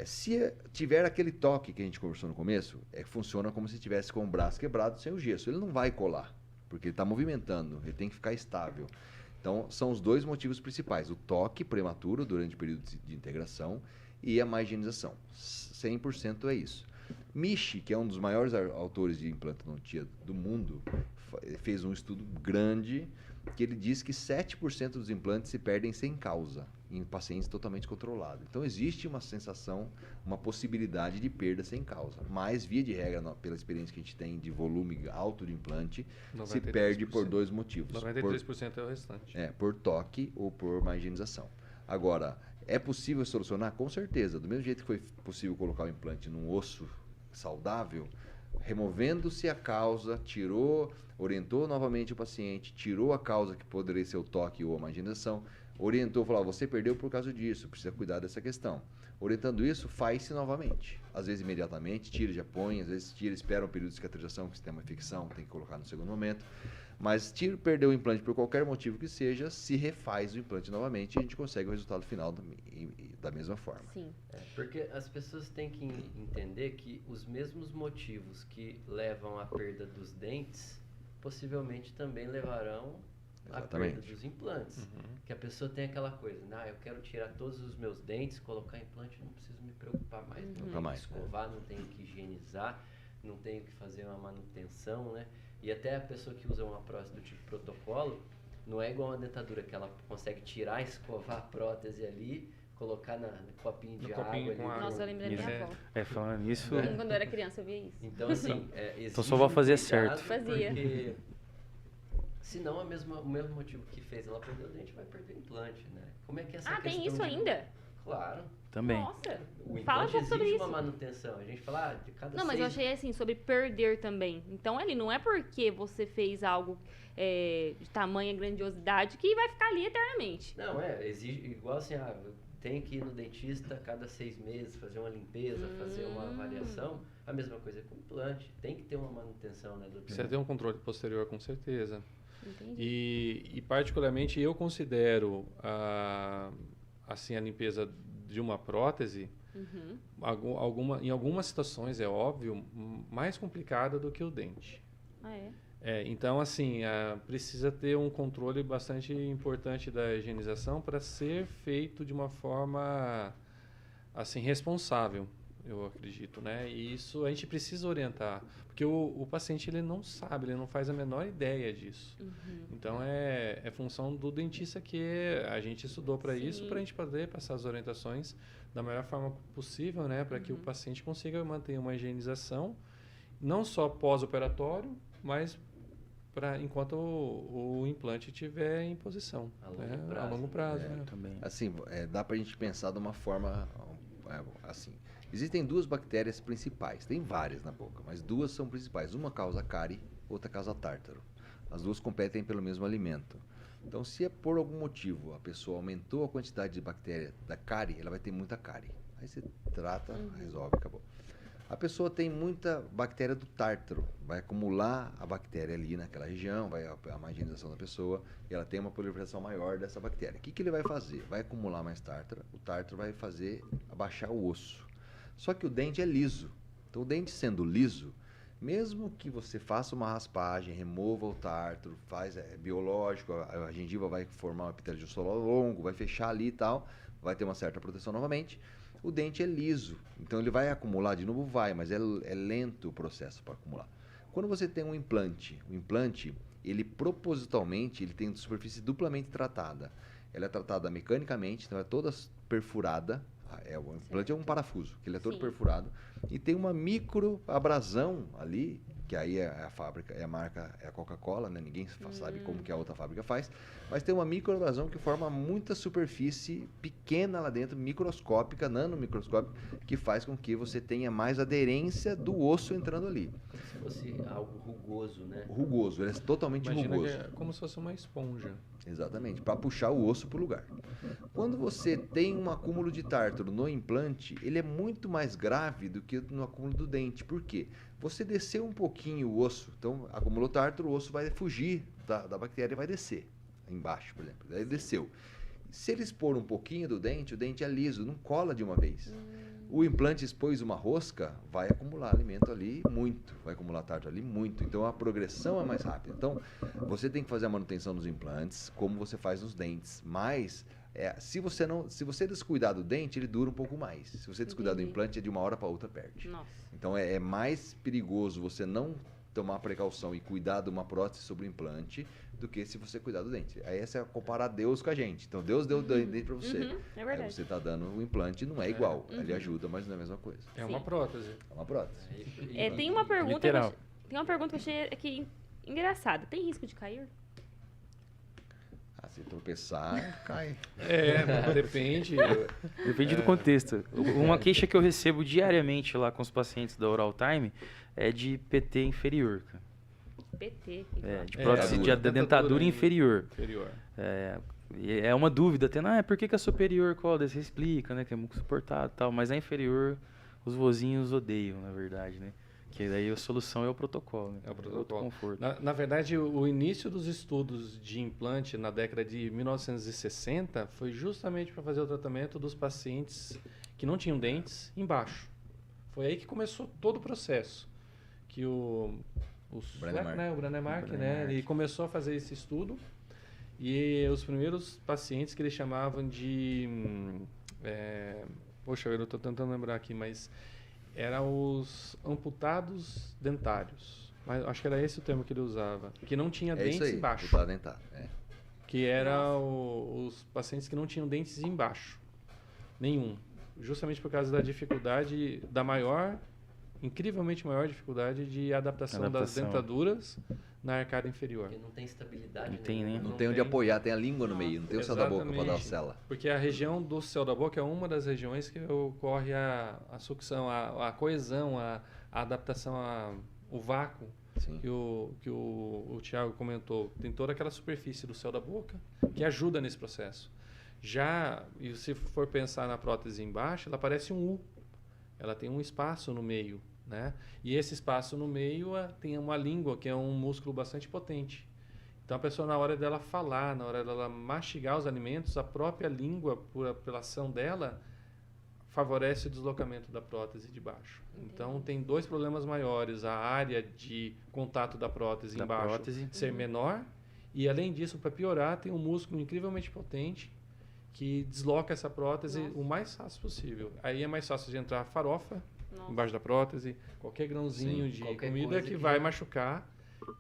Se tiver aquele toque que a gente conversou no começo, funciona como se tivesse com o braço quebrado sem o gesso. Ele não vai colar, porque ele está movimentando, ele tem que ficar estável. Então, são os dois motivos principais. O toque prematuro durante o período de integração e a má higienização. 100% é isso. Michi, que é um dos maiores autores de implantodontia do mundo, fez um estudo grande que ele diz que 7% dos implantes se perdem sem causa em pacientes totalmente controlados. Então, existe uma sensação, uma possibilidade de perda sem causa. Mas, via de regra, pela experiência que a gente tem de volume alto de implante, 93%. Se perde por dois motivos. 93% é o restante. Por toque ou por má higienização. Agora, é possível solucionar? Com certeza. Do mesmo jeito que foi possível colocar o implante num osso saudável, removendo-se a causa, orientou novamente o paciente, tirou a causa que poderia ser o toque ou a má higienização, orientou, falou, você perdeu por causa disso, precisa cuidar dessa questão. Orientando isso, faz-se novamente. Às vezes imediatamente, tira, já põe, às vezes tira, espera um período de cicatrização, que se tem uma infecção, tem que colocar no segundo momento. Mas perdeu o implante por qualquer motivo que seja, se refaz o implante novamente e a gente consegue o resultado final da mesma forma. Sim. Porque as pessoas têm que entender que os mesmos motivos que levam à perda dos dentes, possivelmente também levarão à perda dos implantes. Que a pessoa tem aquela coisa, eu quero tirar todos os meus dentes, colocar implante, não preciso me preocupar mais. Não tenho que escovar, não tenho que higienizar, não tenho que fazer uma manutenção, né? E até a pessoa que usa uma prótese do tipo protocolo, não é igual uma dentadura, que ela consegue tirar, escovar a prótese ali, colocar no copinho de água ali. Nossa, eu lembrei da minha avó. Falando nisso... Quando eu era criança eu via isso. Então, assim, então sua avó fazia certo. Fazia. Porque, senão, o mesmo motivo que fez ela perder o dente, vai perder o implante, né? Como é que é essa questão tem isso ainda? Claro. Também. Nossa. O Fala um implante pouco sobre exige isso. uma manutenção. A gente fala de cada Não, mas eu achei assim, sobre perder também. Então, ele não é porque você fez algo de tamanha grandiosidade que vai ficar ali eternamente. Não, exige, igual assim, tem que ir no dentista a cada 6 meses, fazer uma limpeza, fazer uma avaliação. A mesma coisa com o implante. Tem que ter uma manutenção, né, doutor? Precisa ter um controle posterior, com certeza. Entendi. E particularmente, eu considero assim, a limpeza de uma prótese, em algumas situações, é óbvio, mais complicada do que o dente. Ah, é? Então, assim, precisa ter um controle bastante importante da higienização para ser feito de uma forma, assim, responsável, eu acredito, né? E isso a gente precisa orientar, porque o paciente, ele não sabe, ele não faz a menor ideia disso. Então, é função do dentista que a gente estudou para isso, para a gente poder passar as orientações da melhor forma possível, né? Para que o paciente consiga manter uma higienização, não só pós-operatório, mas enquanto o implante estiver em posição. A longo prazo. Né? Também. Assim, dá pra gente pensar de uma forma assim. Existem duas bactérias principais, tem várias na boca, mas duas são principais. Uma causa cárie, outra causa tártaro. As duas competem pelo mesmo alimento. Então, se por algum motivo a pessoa aumentou a quantidade de bactéria da cárie, ela vai ter muita cárie. Aí você trata, resolve, acabou. A pessoa tem muita bactéria do tártaro, vai acumular a bactéria ali naquela região, vai a má higienização da pessoa, e ela tem uma proliferação maior dessa bactéria. O que ele vai fazer? Vai acumular mais tártaro, o tártaro vai fazer abaixar o osso. Só que o dente é liso. Então, o dente sendo liso, mesmo que você faça uma raspagem, remova o tártaro, faz biológico, a gengiva vai formar um epitélio de solo longo, vai fechar ali e tal, vai ter uma certa proteção novamente. O dente é liso, então ele vai acumular de novo, mas é lento o processo para acumular. Quando você tem um implante, o implante, ele propositalmente, ele tem superfície duplamente tratada. Ela é tratada mecanicamente, então é toda perfurada. O implante é um parafuso, que ele é todo perfurado, e tem uma micro abrasão ali, que aí é a fábrica, é a marca, é a Coca-Cola, né? Ninguém sabe como que a outra fábrica faz, mas tem uma microabrasão que forma muita superfície pequena lá dentro, microscópica, nanomicroscópica, que faz com que você tenha mais aderência do osso entrando ali. Como se fosse algo rugoso, né? Rugoso, ele é totalmente Imagina rugoso. que é como se fosse uma esponja. Exatamente, para puxar o osso para o lugar. Quando você tem um acúmulo de tártaro no implante, ele é muito mais grave do que no acúmulo do dente. Por quê? Você desceu um pouquinho o osso, então acumulou tártaro, o osso vai fugir da bactéria e vai descer embaixo, por exemplo. Daí desceu. Se ele expor um pouquinho do dente, o dente é liso, não cola de uma vez. O implante expôs uma rosca, vai acumular alimento ali muito, vai acumular tártaro ali muito. Então a progressão é mais rápida. Então você tem que fazer a manutenção dos implantes, como você faz nos dentes. Mas se você descuidar do dente, ele dura um pouco mais. Se você descuidar do implante, é de uma hora para outra perde. Nossa. Então é mais perigoso você não tomar precaução e cuidar de uma prótese sobre o implante do que se você cuidar do dente. Aí essa é comparar Deus com a gente. Então Deus deu o dente para você. É verdade. Aí você está dando o implante, não é igual. Ele ajuda, mas não é a mesma coisa. É uma prótese. É uma prótese. Tem uma pergunta Literal. tem uma pergunta que eu achei aqui engraçada. Tem risco de cair? Se tropeçar, cai. Depende. Depende do contexto. Uma queixa que eu recebo diariamente lá com os pacientes da Oral Time é de PT inferior, cara. PT. De prótese de dentadura inferior. E é uma dúvida até, por que a superior cola? Você explica, né, que é muito suportado e tal, mas a inferior os vozinhos odeiam, na verdade, né? Que daí a solução é o protocolo, né? É o protocolo. Outro conforto. Na verdade, o início dos estudos de implante na década de 1960 foi justamente para fazer o tratamento dos pacientes que não tinham dentes embaixo. Foi aí que começou todo o processo. Que o Brennemark, né? Ele começou a fazer esse estudo e os primeiros pacientes que ele chamavam de... poxa, eu não estou tentando lembrar aqui, mas eram os amputados dentários. Mas acho que era esse o termo que ele usava. Que não tinha dentes isso aí, embaixo. amputado dentário. Que eram os pacientes que não tinham dentes embaixo. Nenhum. Justamente por causa da dificuldade, incrivelmente maior dificuldade de adaptação das dentaduras na arcada inferior. Porque não tem estabilidade. Não tem onde apoiar, tem a língua no meio, não tem o céu da boca para dar a cela. Porque a região do céu da boca é uma das regiões que ocorre a sucção, a coesão, a adaptação, o vácuo. Sim. Que o Thiago comentou. Tem toda aquela superfície do céu da boca que ajuda nesse processo. E se for pensar na prótese embaixo, ela parece um U. Ela tem um espaço no meio, né? E esse espaço no meio tem uma língua, que é um músculo bastante potente. Então, a pessoa, na hora dela falar, na hora dela mastigar os alimentos, a própria língua, pela ação dela, favorece o deslocamento da prótese de baixo. Então, tem dois problemas maiores. A área de contato da prótese embaixo ser menor. E, além disso, para piorar, tem um músculo incrivelmente potente que desloca essa prótese o mais fácil possível. Aí é mais fácil de entrar farofa embaixo da prótese, qualquer grãozinho de comida que vai machucar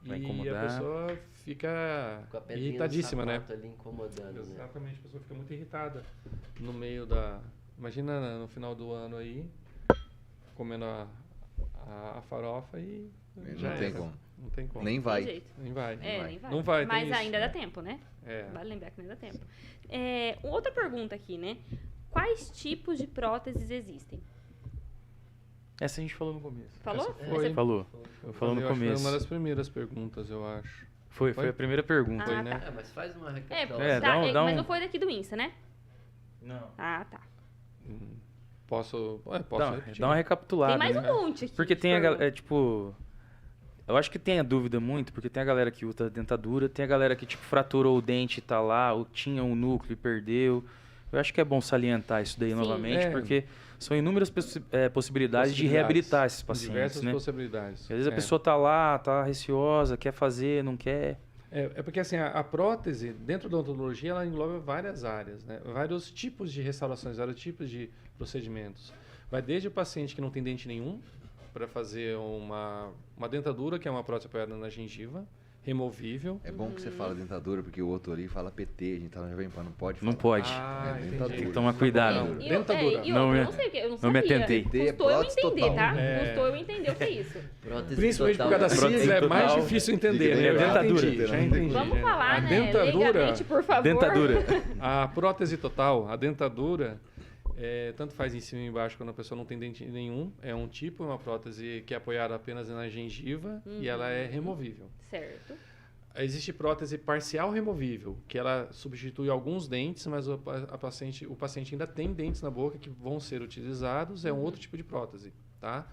vai e incomodar. a pessoa fica irritadíssima, né? Ali incomodando, Exatamente, a pessoa fica muito irritada no meio da... Imagina no final do ano aí, comendo a farofa e... Não tem como. Não tem como. Nem vai. Nem vai. Nem vai. Não vai, mas tem ainda isso, dá tempo, né? É. Vale lembrar que ainda dá tempo. Outra pergunta aqui, né? Quais tipos de próteses existem? Essa a gente falou no começo. Falou? Foi. Falou. Eu falou no acho que começo. Foi uma das primeiras perguntas, eu acho. Foi a primeira pergunta. Ah, né? tá. mas faz uma Tá, recapitulação. dá mas um- não foi daqui do INSA, né? Não. Ah, tá. Posso repetir? Dá uma recapitulada. Tem mais né? um monte aqui. Porque de tem a galera, perguntas. eu acho que tem a dúvida muito, porque tem a galera que usa dentadura, tem a galera que, fraturou o dente e tá lá, ou tinha um núcleo e perdeu. Eu acho que é bom salientar isso daí novamente, porque são inúmeras possibilidades de reabilitar esses pacientes, Diversas né? possibilidades. Às vezes a pessoa tá lá, tá receosa, quer fazer, não quer. É porque assim, a prótese, dentro da odontologia, ela engloba várias áreas, né? Vários tipos de restaurações, vários tipos de procedimentos. Vai desde o paciente que não tem dente nenhum, para fazer uma dentadura, que é uma prótese apoiada na gengiva, removível. É bom que você fala dentadura, porque o outro ali fala PT, a gente tá no Jovem Pan, não pode falar. Não pode. dentadura. Tem que tomar cuidado. Dentadura. Eu Não, não sei o que, eu não não me sabia. atentei. PT é Custou eu prótese entender, total. tá? É. Custou eu entender o que é isso. Prótese Principalmente por total. causa da Prótese CIS, é mais total. difícil entender, né? Fica Eu já dentadura. entendi, já entendi. Vamos falar, A né? dentadura, Legalmente, por favor. Dentadura. a prótese total, a dentadura, tanto faz em cima e embaixo quando a pessoa não tem dente nenhum. É um tipo, uma prótese que é apoiada apenas na gengiva e ela é removível. Certo. Existe prótese parcial removível, que ela substitui alguns dentes, mas o paciente ainda tem dentes na boca que vão ser utilizados. É um outro tipo de prótese, tá?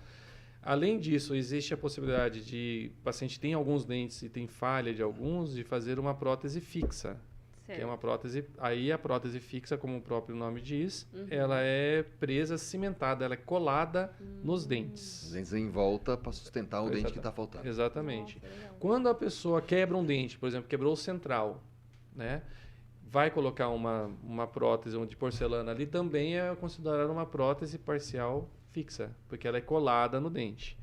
Além disso, existe a possibilidade de o paciente tem alguns dentes e tem falha de alguns, de fazer uma prótese fixa. Certo. Que é uma prótese, aí a prótese fixa, como o próprio nome diz, ela é presa, cimentada, ela é colada nos dentes. Os dentes em volta para sustentar o dente que tá faltando. Exatamente. Nossa, legal. Quando a pessoa quebra um dente, por exemplo, quebrou o central, né? Vai colocar uma prótese de porcelana ali, também é considerada uma prótese parcial fixa, porque ela é colada no dente,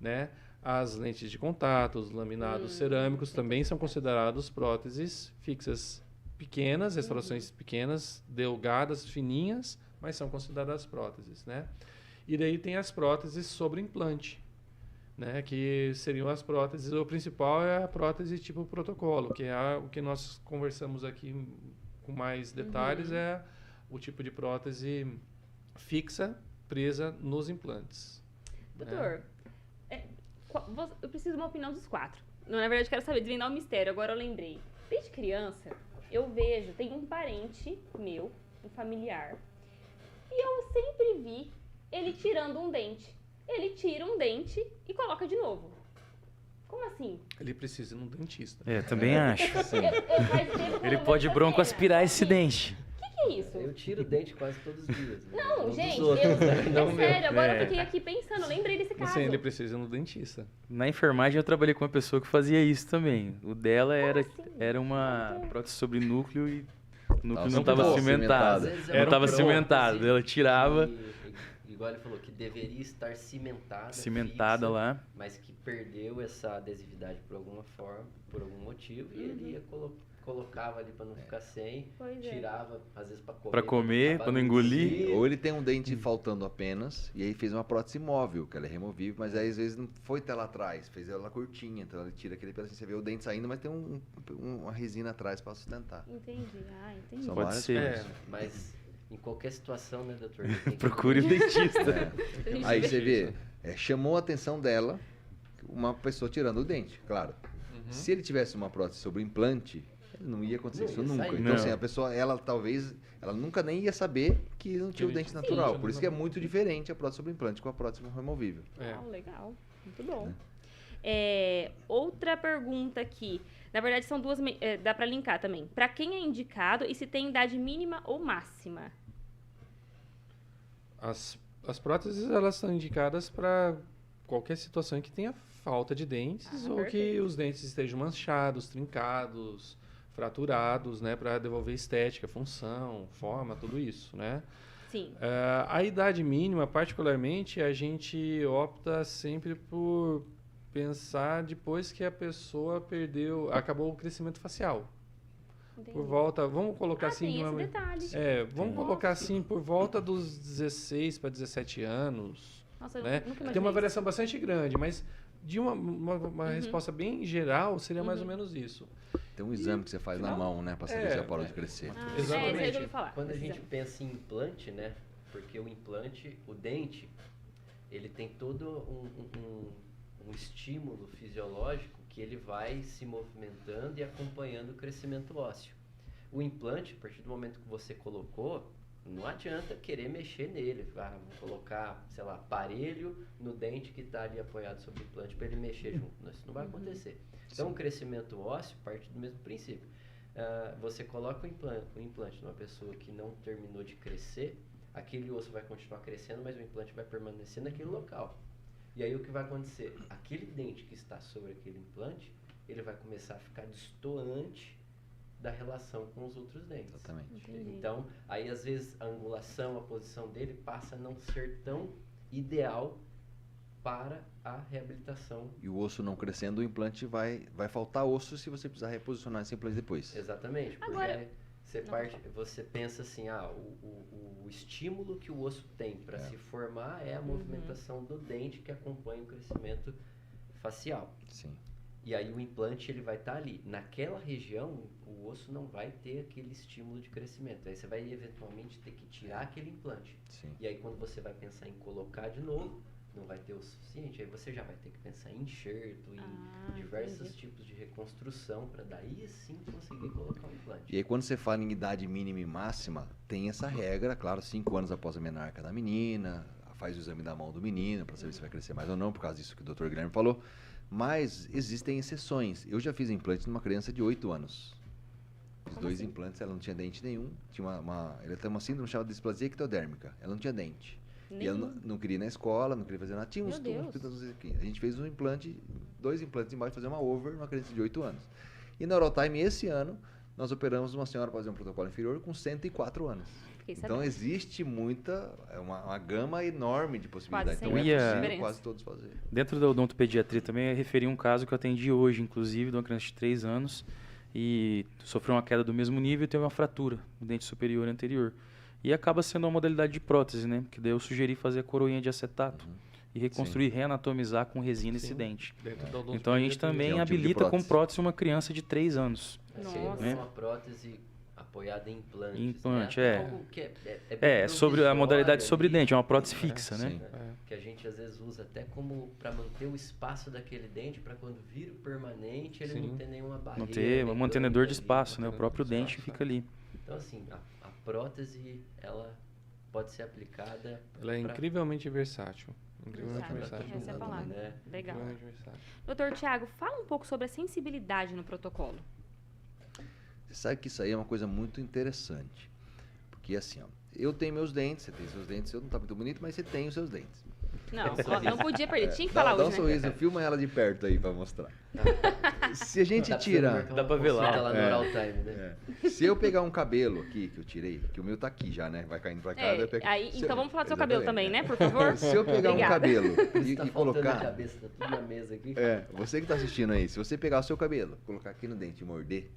né? As lentes de contato, os laminados cerâmicos também são considerados próteses fixas pequenas, restaurações pequenas, delgadas, fininhas, mas são consideradas próteses, né? E daí tem as próteses sobre implante, né? Que seriam as próteses. O principal é a prótese tipo protocolo, que é o que nós conversamos aqui com mais detalhes, é o tipo de prótese fixa presa nos implantes. Doutor, eu preciso de uma opinião dos 4. Na verdade, eu quero saber, desvendar o mistério. Agora eu lembrei. Desde criança, eu vejo, tem um parente meu, um familiar, e eu sempre vi ele tirando um dente. Ele tira um dente e coloca de novo. Como assim? Ele precisa ir num dentista. Também acho. Faz tempo que eu Ele não pode vejo broncoaspirar essa esse cena. dente. O que é isso? Eu tiro o dente quase todos os dias. né? Não, dos gente, outros, né? é Não meu. sério, agora É. eu fiquei aqui pensando, lembrei desse caso. Assim, ele precisa ir no dentista. Na enfermagem eu trabalhei com uma pessoa que fazia isso também. O dela era, assim? era uma prótese sobre núcleo e o núcleo Nossa, não estava boa. cimentado. Às vezes é Não uma estava prótese cimentado. Ela tirava, Igual ele falou, que deveria estar cimentada. cimentada fixa, lá. Mas que perdeu essa adesividade por alguma forma, por algum motivo, e ele ia colocava ali para não ficar sem, Pois é. tirava às vezes para comer. Pra comer, acabar pra não engolir. engolir. Ou ele tem um dente faltando apenas, e aí fez uma prótese móvel, que ela é removível, mas aí às vezes não foi até lá atrás, fez ela curtinha, então ele tira aquele pedacinho, você vê o dente saindo, mas tem uma resina atrás para sustentar. Entendi, entendi. São Pode várias ser. coisas. Mas em qualquer situação, né, doutor? ele tem que- Procure o dentista. É. Aí você vê, chamou a atenção dela uma pessoa tirando o dente, claro. Se ele tivesse uma prótese sobre implante, não ia acontecer Não isso ia nunca. sair. Então, Não. assim, a pessoa, ela talvez, ela nunca nem ia saber que não tinha o dente natural. Por isso que é muito diferente a prótese sobre implante com a prótese removível. É. Legal. Muito bom. Outra pergunta aqui. Na verdade, são duas. Dá pra linkar também. Pra quem é indicado e se tem idade mínima ou máxima? As próteses, elas são indicadas para qualquer situação em que tenha falta de dentes ou que Perfeito. os dentes estejam manchados, trincados, fraturados, né, para devolver estética, função, forma, tudo isso, né? Sim. A idade mínima, particularmente, a gente opta sempre por pensar depois que a pessoa acabou o crescimento facial. Entendi. Por volta, vamos colocar assim, tem de esse uma- detalhe. vamos colocar assim, por volta dos 16 para 17 anos, Nossa, eu né? nunca imaginei Tem uma isso. variação bastante grande, mas de uma resposta bem geral, seria mais ou menos isso. Tem um exame que você faz na mão, né, pra saber se já parou de crescer. Ah, Exatamente. É, isso aí eu ouvi falar. Quando a Esse gente exame. pensa em implante, né? Porque o implante, o dente, ele tem todo um estímulo fisiológico que ele vai se movimentando e acompanhando o crescimento ósseo. O implante, a partir do momento que você colocou, não adianta querer mexer nele. Vou colocar, sei lá, aparelho no dente que está ali apoiado sobre o implante para ele mexer junto. Não, isso não vai acontecer. Então, o crescimento ósseo parte do mesmo princípio. Você coloca o implante numa pessoa que não terminou de crescer, aquele osso vai continuar crescendo, mas o implante vai permanecer naquele local. E aí o que vai acontecer? Aquele dente que está sobre aquele implante, ele vai começar a ficar destoante da relação com os outros dentes. Exatamente. Entendi. Então, aí às vezes a angulação, a posição dele passa a não ser tão ideal para a reabilitação. E o osso não crescendo, o implante vai faltar osso se você precisar reposicionar esse implante depois. Exatamente, porque Agora- você pensa assim, o estímulo que o osso tem para se formar é a movimentação do dente que acompanha o crescimento facial. Sim. E aí o implante ele vai estar ali. Naquela região, o osso não vai ter aquele estímulo de crescimento. Aí você vai eventualmente ter que tirar aquele implante. Sim. E aí quando você vai pensar em colocar de novo, não vai ter o suficiente. Aí você já vai ter que pensar em enxerto, em diversos tipos de reconstrução para daí sim conseguir colocar um implante. E aí quando você fala em idade mínima e máxima, tem essa regra, claro, 5 anos após a menarca da menina, faz o exame da mão do menino para saber se vai crescer mais ou não, por causa disso que o Dr. Guilherme falou. Mas existem exceções. Eu já fiz implante numa criança de 8 anos. Fiz 2 implantes, ela não tinha dente nenhum. Ela tem uma síndrome chamada displasia ectodérmica. Ela não tinha dente. E ela não queria ir na escola, não queria fazer nada. Tinha uns aqui. A gente fez um implante, 2 implantes embaixo, fazer uma over numa criança de 8 anos. E na Neurotime, esse ano, nós operamos uma senhora para fazer um protocolo inferior com 104 anos. Então existe uma gama enorme de possibilidades. Então é possível quase todos fazer. Dentro da odontopediatria também eu referi um caso que eu atendi hoje, inclusive, de uma criança de 3 anos e sofreu uma queda do mesmo nível e teve uma fratura no dente superior e anterior. E acaba sendo uma modalidade de prótese, né? Porque daí eu sugeri fazer a coroinha de acetato e reconstruir, reanatomizar com resina esse dente. Então a gente também habilita com prótese uma criança de 3 anos. Nossa. Uma prótese apoiada em implantes. Implante, né? Algo que bem sobre a modalidade sobre ali, dente, é uma prótese fixa, né? Que a gente às vezes usa até como para manter o espaço daquele dente, para quando vira o permanente, ele não ter nenhuma barreira. Não ter um mantenedor de espaço, né? O próprio dente fica ali. Então assim, a prótese, ela pode ser aplicada... Ela é incrivelmente versátil. Incrivelmente versátil. Essa é a palavra. Né? Legal. Incrivelmente versátil. Doutor Tiago, fala um pouco sobre a sensibilidade no protocolo. Você sabe que isso aí é uma coisa muito interessante. Porque assim, ó, eu tenho meus dentes, você tem seus dentes, eu não tá muito bonito, mas você tem os seus dentes. Não, não podia perder, tinha que falar Dá um hoje, sorriso, né? filma ela de perto aí pra mostrar. Se a gente tira... Dá pra ver lá. Ela no oral time, né? Se eu pegar um cabelo aqui, que eu tirei, que o meu tá aqui já, né? Vai caindo pra cá. Então vamos falar do seu cabelo também, né? Por favor. Se eu pegar um cabelo e Tá faltando colocar... a cabeça, tá tudo na mesa aqui. Você que tá assistindo aí, se você pegar o seu cabelo, colocar aqui no dente e morder,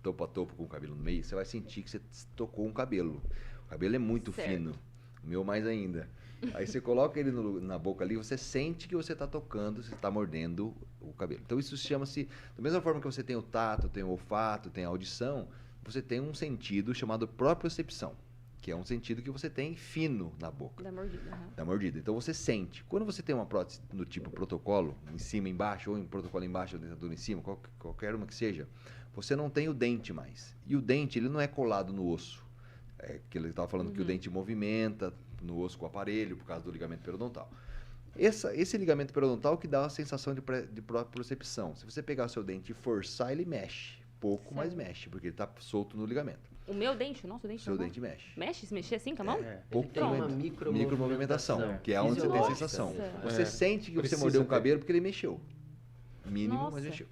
topo a topo com o cabelo no meio, você vai sentir que você tocou um cabelo. O cabelo é muito fino, o meu mais ainda. Aí você coloca ele na boca ali, você sente que você está tocando, você está mordendo o cabelo. Então isso chama-se, da mesma forma que você tem o tato, tem o olfato, tem a audição, você tem um sentido chamado propriocepção, que é um sentido que você tem fino na boca. Da mordida. Da mordida. Então você sente. Quando você tem uma prótese do tipo protocolo, em cima, embaixo, ou em protocolo embaixo, ou dentadura em cima, qualquer uma que seja, você não tem o dente mais. E o dente, ele não é colado no osso. Que ele estava falando que o dente movimenta no osso com o aparelho, por causa do ligamento periodontal. Esse ligamento periodontal que dá a sensação de propriocepção. Se você pegar o seu dente e forçar, ele mexe. Pouco, mas mexe, porque ele está solto no ligamento. O meu dente, o nosso dente? O seu dente mexe. Mexe? Se mexer assim com a mão? Pouco tem uma micromovimentação, que é onde você tem a sensação. Você sente que você mordeu um cabelo porque ele mexeu. Mínimo, mas mexeu.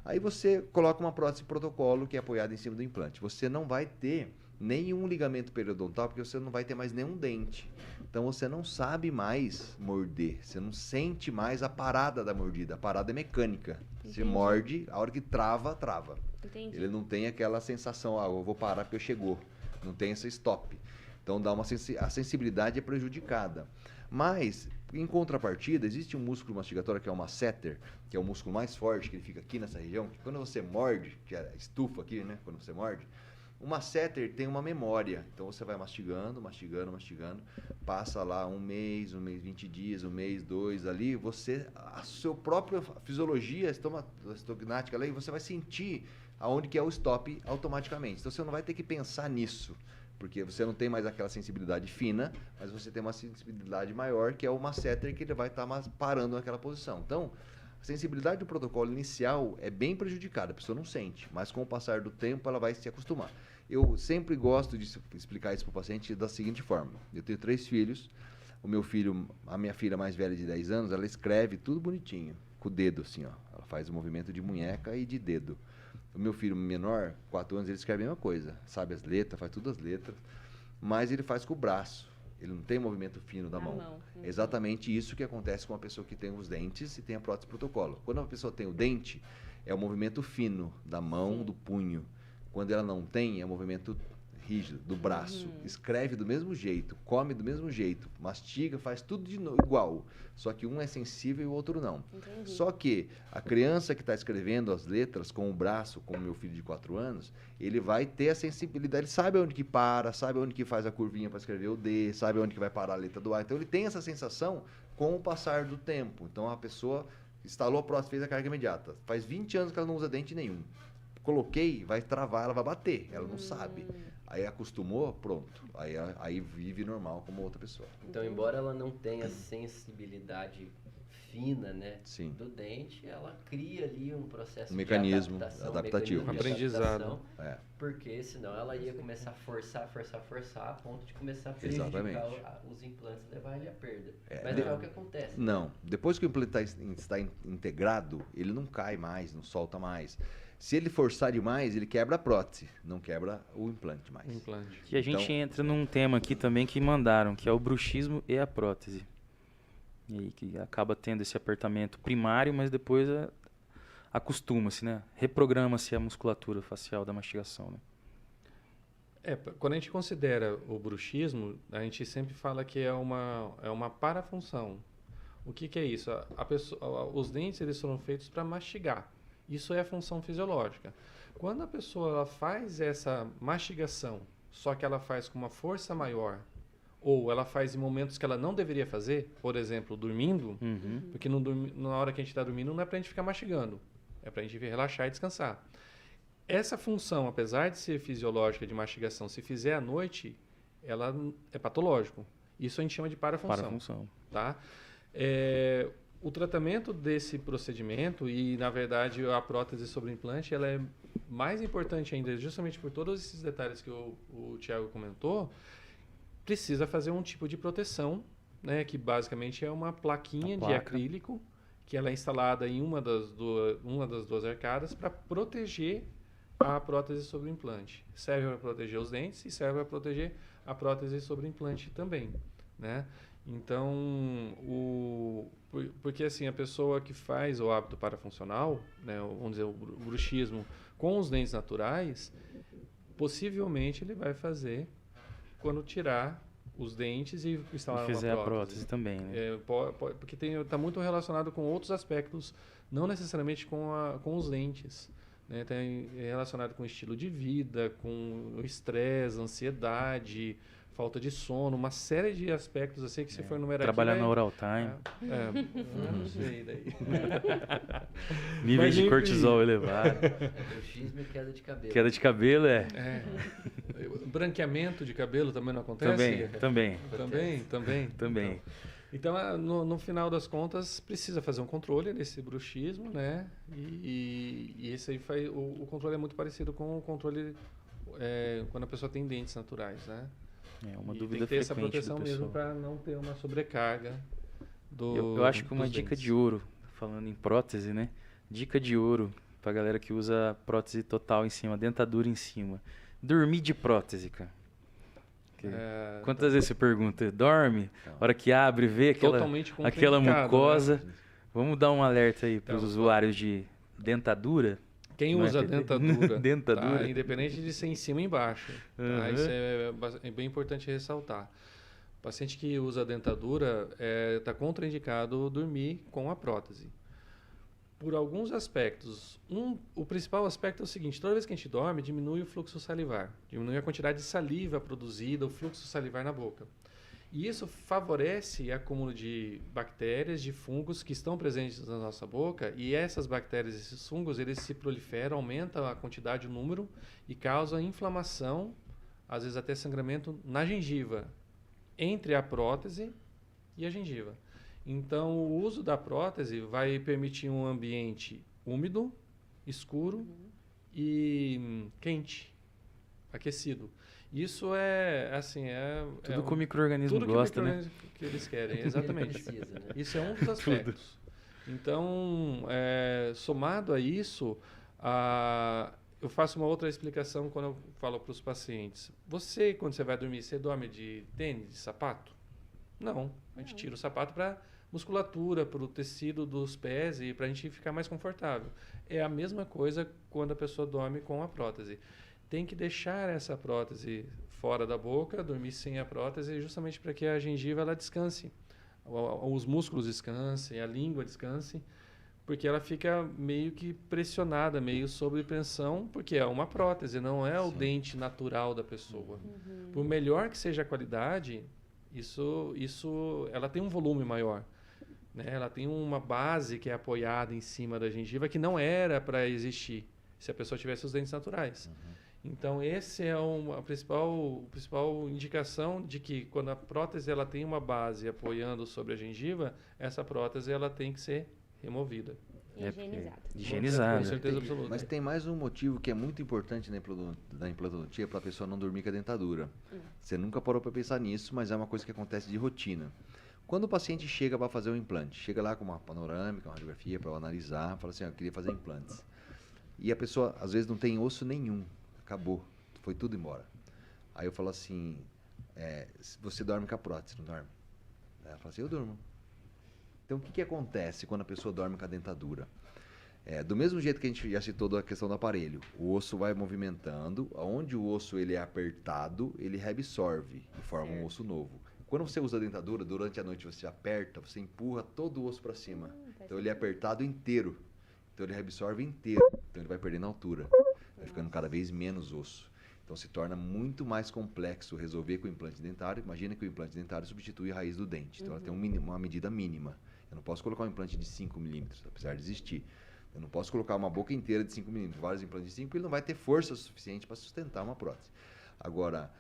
Aí você coloca uma prótese protocolo que é apoiada em cima do implante. Você não vai ter nenhum ligamento periodontal, porque você não vai ter mais nenhum dente. Então você não sabe mais morder, você não sente mais a parada da mordida. A parada é mecânica. Você morde, a hora que trava. Entendi. Ele não tem aquela sensação, eu vou parar porque chegou. Não tem esse stop. Então a sensibilidade é prejudicada. Mas, em contrapartida, existe um músculo mastigatório que é o masseter, que é o músculo mais forte, que ele fica aqui nessa região, que quando você morde, que é estufa aqui, né? Quando você morde, o masseter tem uma memória. Então você vai mastigando, passa lá um mês, 20 dias, um mês, 2 ali, a sua própria fisiologia estognática ali, você vai sentir aonde que é o stop automaticamente. Então você não vai ter que pensar nisso, porque você não tem mais aquela sensibilidade fina, mas você tem uma sensibilidade maior, que é o masseter, que ele vai estar parando naquela posição. Então, a sensibilidade do protocolo inicial é bem prejudicada, a pessoa não sente, mas com o passar do tempo ela vai se acostumar. Eu sempre gosto de explicar isso para o paciente da seguinte forma. Eu tenho 3 filhos, a minha filha mais velha de 10 anos, ela escreve tudo bonitinho, com o dedo assim, ó. Ela faz o movimento de munheca e de dedo. O meu filho menor, 4 anos, ele escreve a mesma coisa, sabe as letras, faz todas as letras, mas ele faz com o braço. Ele não tem movimento fino da mão. É exatamente isso que acontece com uma pessoa que tem os dentes e tem a prótese protocolo. Quando uma pessoa tem o dente, é o movimento fino da mão, do punho. Quando ela não tem, é o movimento rígido, do braço. Escreve do mesmo jeito, come do mesmo jeito, mastiga, faz tudo igual. Só que um é sensível e o outro não. Entendi. Só que a criança que está escrevendo as letras com o braço, como meu filho de 4 anos, ele vai ter a sensibilidade, ele sabe onde que para, sabe onde que faz a curvinha para escrever o D, sabe onde que vai parar a letra do A. Então ele tem essa sensação com o passar do tempo. Então a pessoa instalou a prótese, fez a carga imediata. Faz 20 anos que ela não usa dente nenhum. Coloquei, vai travar, ela vai bater, ela não sabe. Aí acostumou, pronto. Aí vive normal como outra pessoa. Então, embora ela não tenha sensibilidade fina, né, Sim. do dente, ela cria ali um processo Um mecanismo de adaptação, adaptativo. um mecanismo de Aprendizado. adaptação, porque senão ela ia começar a forçar, a ponto de começar a prejudicar Exatamente. os implantes e levar ele à perda. É, Mas não é o que acontece. Não. Depois que o implante está integrado, ele não cai mais, não solta mais. Se ele forçar demais, ele quebra a prótese, não quebra o implante mais. Implante. E a gente Então, entra num tema aqui também que mandaram, que é o bruxismo e a prótese. E aí que acaba tendo esse apertamento primário, mas depois acostuma-se, né? Reprograma-se a musculatura facial da mastigação, né? Quando a gente considera o bruxismo, a gente sempre fala que é uma parafunção. O que é isso? Os dentes eles foram feitos para mastigar. Isso é a função fisiológica. Quando a pessoa ela faz essa mastigação, só que ela faz com uma força maior, ou ela faz em momentos que ela não deveria fazer, por exemplo, dormindo, porque na hora que a gente está dormindo não é para a gente ficar mastigando, é para a gente relaxar e descansar. Essa função, apesar de ser fisiológica de mastigação, se fizer à noite, ela é patológico. Isso a gente chama de parafunção. Parafunção. Tá? O tratamento desse procedimento e, na verdade, a prótese sobre implante, ela é mais importante ainda, justamente por todos esses detalhes que o Thiago comentou, precisa fazer um tipo de proteção, né, que basicamente é uma plaquinha de acrílico, que ela é instalada em uma das duas arcadas para proteger a prótese sobre o implante. Serve para proteger os dentes e serve para proteger a prótese sobre o implante também, né? Então, porque assim, a pessoa que faz o hábito parafuncional, né, vamos dizer, o bruxismo com os dentes naturais, possivelmente ele vai fazer quando tirar os dentes e instalar E fizer uma a prótese também, né? porque está muito relacionado com outros aspectos, não necessariamente com os dentes. Né? Está relacionado com o estilo de vida, com o estresse, ansiedade, falta de sono, uma série de aspectos assim que se for numerar Trabalhar aqui, na oral time. eu não sei daí. Níveis de cortisol elevado. Bruxismo e queda de cabelo. Queda de cabelo Branqueamento de cabelo também não acontece? Também. Também. Então, no final das contas, precisa fazer um controle desse bruxismo, né? E esse aí o controle é muito parecido com o controle quando a pessoa tem dentes naturais, né? É uma e dúvida tem que ter essa frequente proteção do mesmo pessoal. para não ter uma sobrecarga Eu acho que uma dos dica dentes. de ouro, falando em prótese, né? Dica de ouro pra galera que usa prótese total em cima, dentadura em cima. Dormir de prótese, cara. Quantas vezes você pergunta? Dorme? Hora que abre, vê Totalmente aquela contraindicado, mucosa. né? Vamos dar um alerta aí pros Então, usuários de dentadura. Quem Não é usa que- dentadura, Dentadura. tá? Independente de ser em cima ou embaixo, tá? Isso é bem importante ressaltar. O paciente que usa dentadura está contraindicado dormir com a prótese. Por alguns aspectos. O principal aspecto é o seguinte: toda vez que a gente dorme, diminui o fluxo salivar, diminui a quantidade de saliva produzida, o fluxo salivar na boca. E isso favorece o acúmulo de bactérias, de fungos que estão presentes na nossa boca, e essas bactérias, esses fungos, eles se proliferam, aumentam a quantidade, o número, e causam inflamação, às vezes até sangramento, na gengiva, entre a prótese e a gengiva. Então, o uso da prótese vai permitir um ambiente úmido, escuro e quente, aquecido. Isso Tudo que o micro-organismo tudo gosta, né? que eles querem, exatamente. Precisa, né? Isso é um dos aspectos. Então, somado a isso, eu faço uma outra explicação quando eu falo para os pacientes. Você, quando você vai dormir, você dorme de tênis, de sapato? Não. A gente tira o sapato para musculatura, para o tecido dos pés e para a gente ficar mais confortável. É a mesma coisa quando a pessoa dorme com a prótese. Tem que deixar essa prótese fora da boca, dormir sem a prótese, justamente para que a gengiva ela descanse, os músculos descansem, a língua descanse, porque ela fica meio que pressionada, meio sob pressão, porque é uma prótese, não é o dente natural da pessoa. Por melhor que seja a qualidade, ela tem um volume maior. Né? Ela tem uma base que é apoiada em cima da gengiva que não era para existir se a pessoa tivesse os dentes naturais. Então, esse é a principal indicação de que quando a prótese ela tem uma base apoiando sobre a gengiva, essa prótese ela tem que ser removida. Higienizada. Higienizada. Com certeza absoluta. Mas tem mais um motivo que é muito importante na implantodontia para a pessoa não dormir com a dentadura. Você nunca parou para pensar nisso, mas é uma coisa que acontece de rotina. Quando o paciente chega para fazer o implante, chega lá com uma panorâmica, uma radiografia para analisar, fala assim, eu queria fazer implantes. E a pessoa, às vezes, não tem osso nenhum. Acabou. Foi tudo embora. Aí eu falo assim, você dorme com a prótese, não dorme? Ela fala assim, eu durmo. Então, o que acontece quando a pessoa dorme com a dentadura? Do mesmo jeito que a gente já citou da questão do aparelho, o osso vai movimentando, onde o osso ele é apertado, ele reabsorve e forma um osso novo. Quando você usa a dentadura, durante a noite você aperta, você empurra todo o osso para cima. Então ele é apertado inteiro. Então ele reabsorve inteiro. Então ele vai perdendo altura. Vai ficando cada vez menos osso. Então se torna muito mais complexo resolver com o implante dentário. Imagina que o implante dentário substitui a raiz do dente. Então ela tem uma medida mínima. Eu não posso colocar um implante de 5 milímetros, apesar de existir. Eu não posso colocar uma boca inteira de 5 milímetros, vários implantes de 5, ele não vai ter força suficiente para sustentar uma prótese. Agora,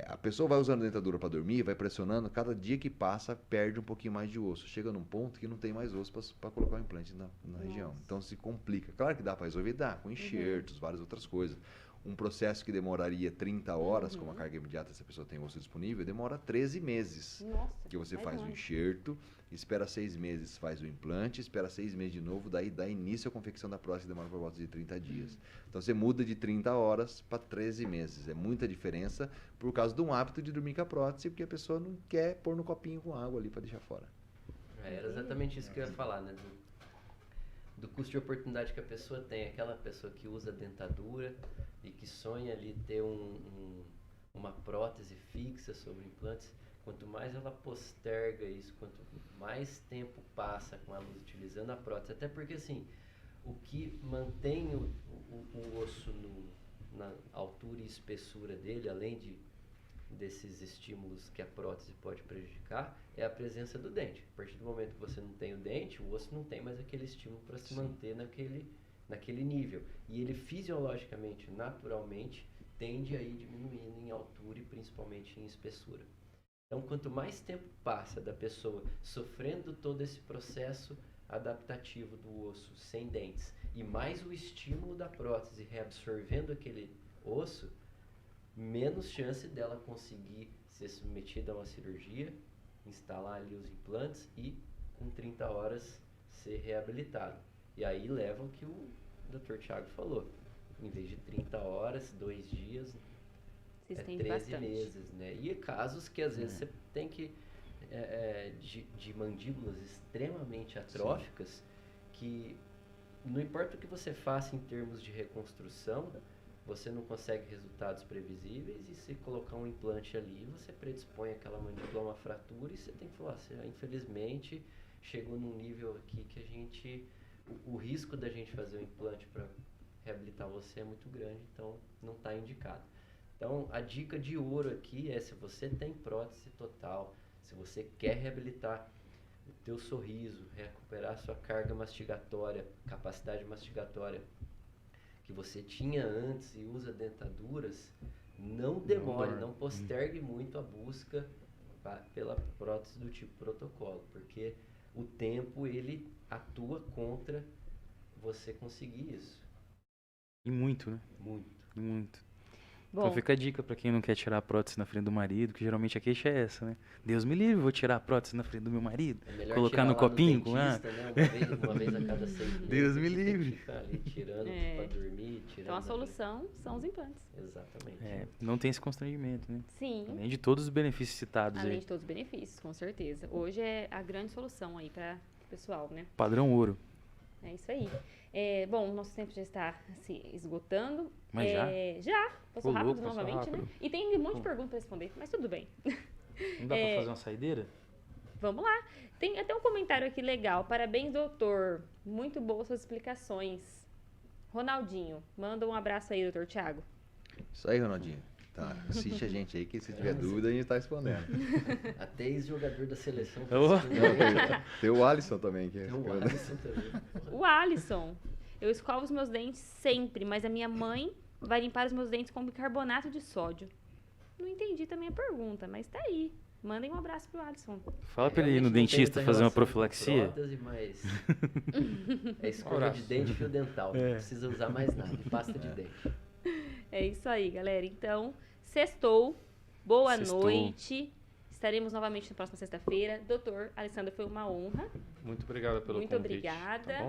a pessoa vai usando a dentadura para dormir, vai pressionando, cada dia que passa, perde um pouquinho mais de osso. Chega num ponto que não tem mais osso para colocar o implante na região. Então se complica. Claro que dá para resolver, dá, com enxertos, várias outras coisas. Um processo que demoraria 30 horas, como a carga imediata, se a pessoa tem osso disponível, demora 13 meses. Nossa, que você faz o longe. enxerto, espera 6 meses, faz o implante, espera 6 meses de novo, daí dá início à confecção da prótese, demora por volta de 30 dias. Então você muda de 30 horas para 13 meses. É muita diferença por causa de um hábito de dormir com a prótese, porque a pessoa não quer pôr no copinho com água ali para deixar fora. Era exatamente isso que eu ia falar, né? Do custo de oportunidade que a pessoa tem. Aquela pessoa que usa dentadura e que sonha ali ter uma prótese fixa sobre implantes. Quanto mais ela posterga isso, quanto mais tempo passa com ela utilizando a prótese, até porque assim, o que mantém o osso na altura e espessura dele, além desses estímulos que a prótese pode prejudicar, é a presença do dente. A partir do momento que você não tem o dente, o osso não tem mais aquele estímulo para se manter naquele nível. E ele fisiologicamente, naturalmente, tende a ir diminuindo em altura e principalmente em espessura. Então, quanto mais tempo passa da pessoa sofrendo todo esse processo adaptativo do osso sem dentes e mais o estímulo da prótese reabsorvendo aquele osso, menos chance dela conseguir ser submetida a uma cirurgia, instalar ali os implantes e, com 30 horas, ser reabilitado. E aí leva o que o Dr. Thiago falou. Em vez de 30 horas, 2 dias... Se é estende 13 bastante. meses, né? E casos que às vezes você tem que de mandíbulas extremamente atróficas, que não importa o que você faça em termos de reconstrução, você não consegue resultados previsíveis, e se colocar um implante ali, você predispõe aquela mandíbula a uma fratura e você tem que falar, infelizmente chegou num nível aqui que o risco da gente fazer um implante para reabilitar você é muito grande, então não está indicado. Então, a dica de ouro aqui é, se você tem prótese total, se você quer reabilitar o teu sorriso, recuperar sua carga mastigatória, capacidade mastigatória que você tinha antes e usa dentaduras, não demore, não postergue muito a busca pela prótese do tipo protocolo, porque o tempo ele atua contra você conseguir isso. E muito, né? Muito. Muito. Bom, Então fica a dica pra quem não quer tirar a prótese na frente do marido, que geralmente a queixa é essa, né? Deus me livre, vou tirar a prótese na frente do meu marido. É melhor Colocar tirar no lá copinho, dentista, né? Uma vez a cada 6 meses. Deus me que tem que livre. ficar ali tirando pra dormir, tirando. então a ali. solução são os implantes. Exatamente. É, não tem esse constrangimento, né? Sim, Além de todos os benefícios citados além aí. de todos os benefícios, com certeza. Hoje é a grande solução aí para o pessoal, né? Padrão ouro. É isso aí. Bom, o nosso tempo já está se esgotando. Mas já? Já. Passou Ô, rápido louco, passou novamente, né? rápido. E tem um monte de perguntas para responder, mas tudo bem. Não dá pra fazer uma saideira? Vamos lá. Tem até um comentário aqui legal. Parabéns, doutor. Muito boas suas explicações. Ronaldinho, manda um abraço aí, doutor Thiago. Isso aí, Ronaldinho. Tá, assiste a gente aí, que se tiver dúvida, a gente tá respondendo. Até ex-jogador da seleção. Ô. Tem o Alisson também. Que Tem o Alisson também. O Alisson. Eu escovo os meus dentes sempre, mas a minha mãe vai limpar os meus dentes com bicarbonato de sódio. Não entendi também a pergunta, mas tá aí. Mandem um abraço pro Alisson. Fala pra ele ir no Realmente não tem dentista muita fazer uma relação com profilaxia. prótese, mas é escova de dente e fio dental. Não precisa usar mais nada. Pasta de dente. É isso aí, galera. Então, sextou. Boa Sextou. noite. Estaremos novamente na próxima sexta-feira. Doutor Alessandro, foi uma honra. Muito obrigado pelo Muito convite. obrigada. Tá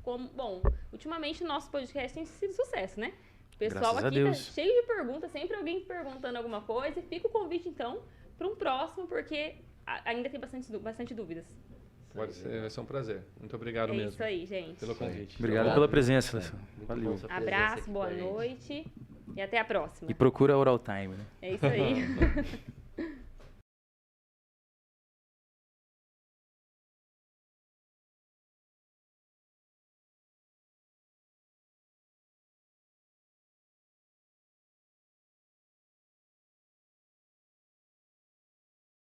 bom? Bom, ultimamente o nosso podcast tem sido sucesso, né? O pessoal Graças a aqui tá Deus. cheio de perguntas, sempre alguém perguntando alguma coisa. E fica o convite, então, para um próximo, porque ainda tem bastante dúvidas. Pode ser, vai ser um prazer. Muito obrigado É mesmo isso aí, gente. pelo convite. Obrigado pela presença, Alessandro. Muito Valeu. bom sua presença Abraço, aqui boa com a gente. noite e até a próxima. E procura Oral Time, né? É isso aí.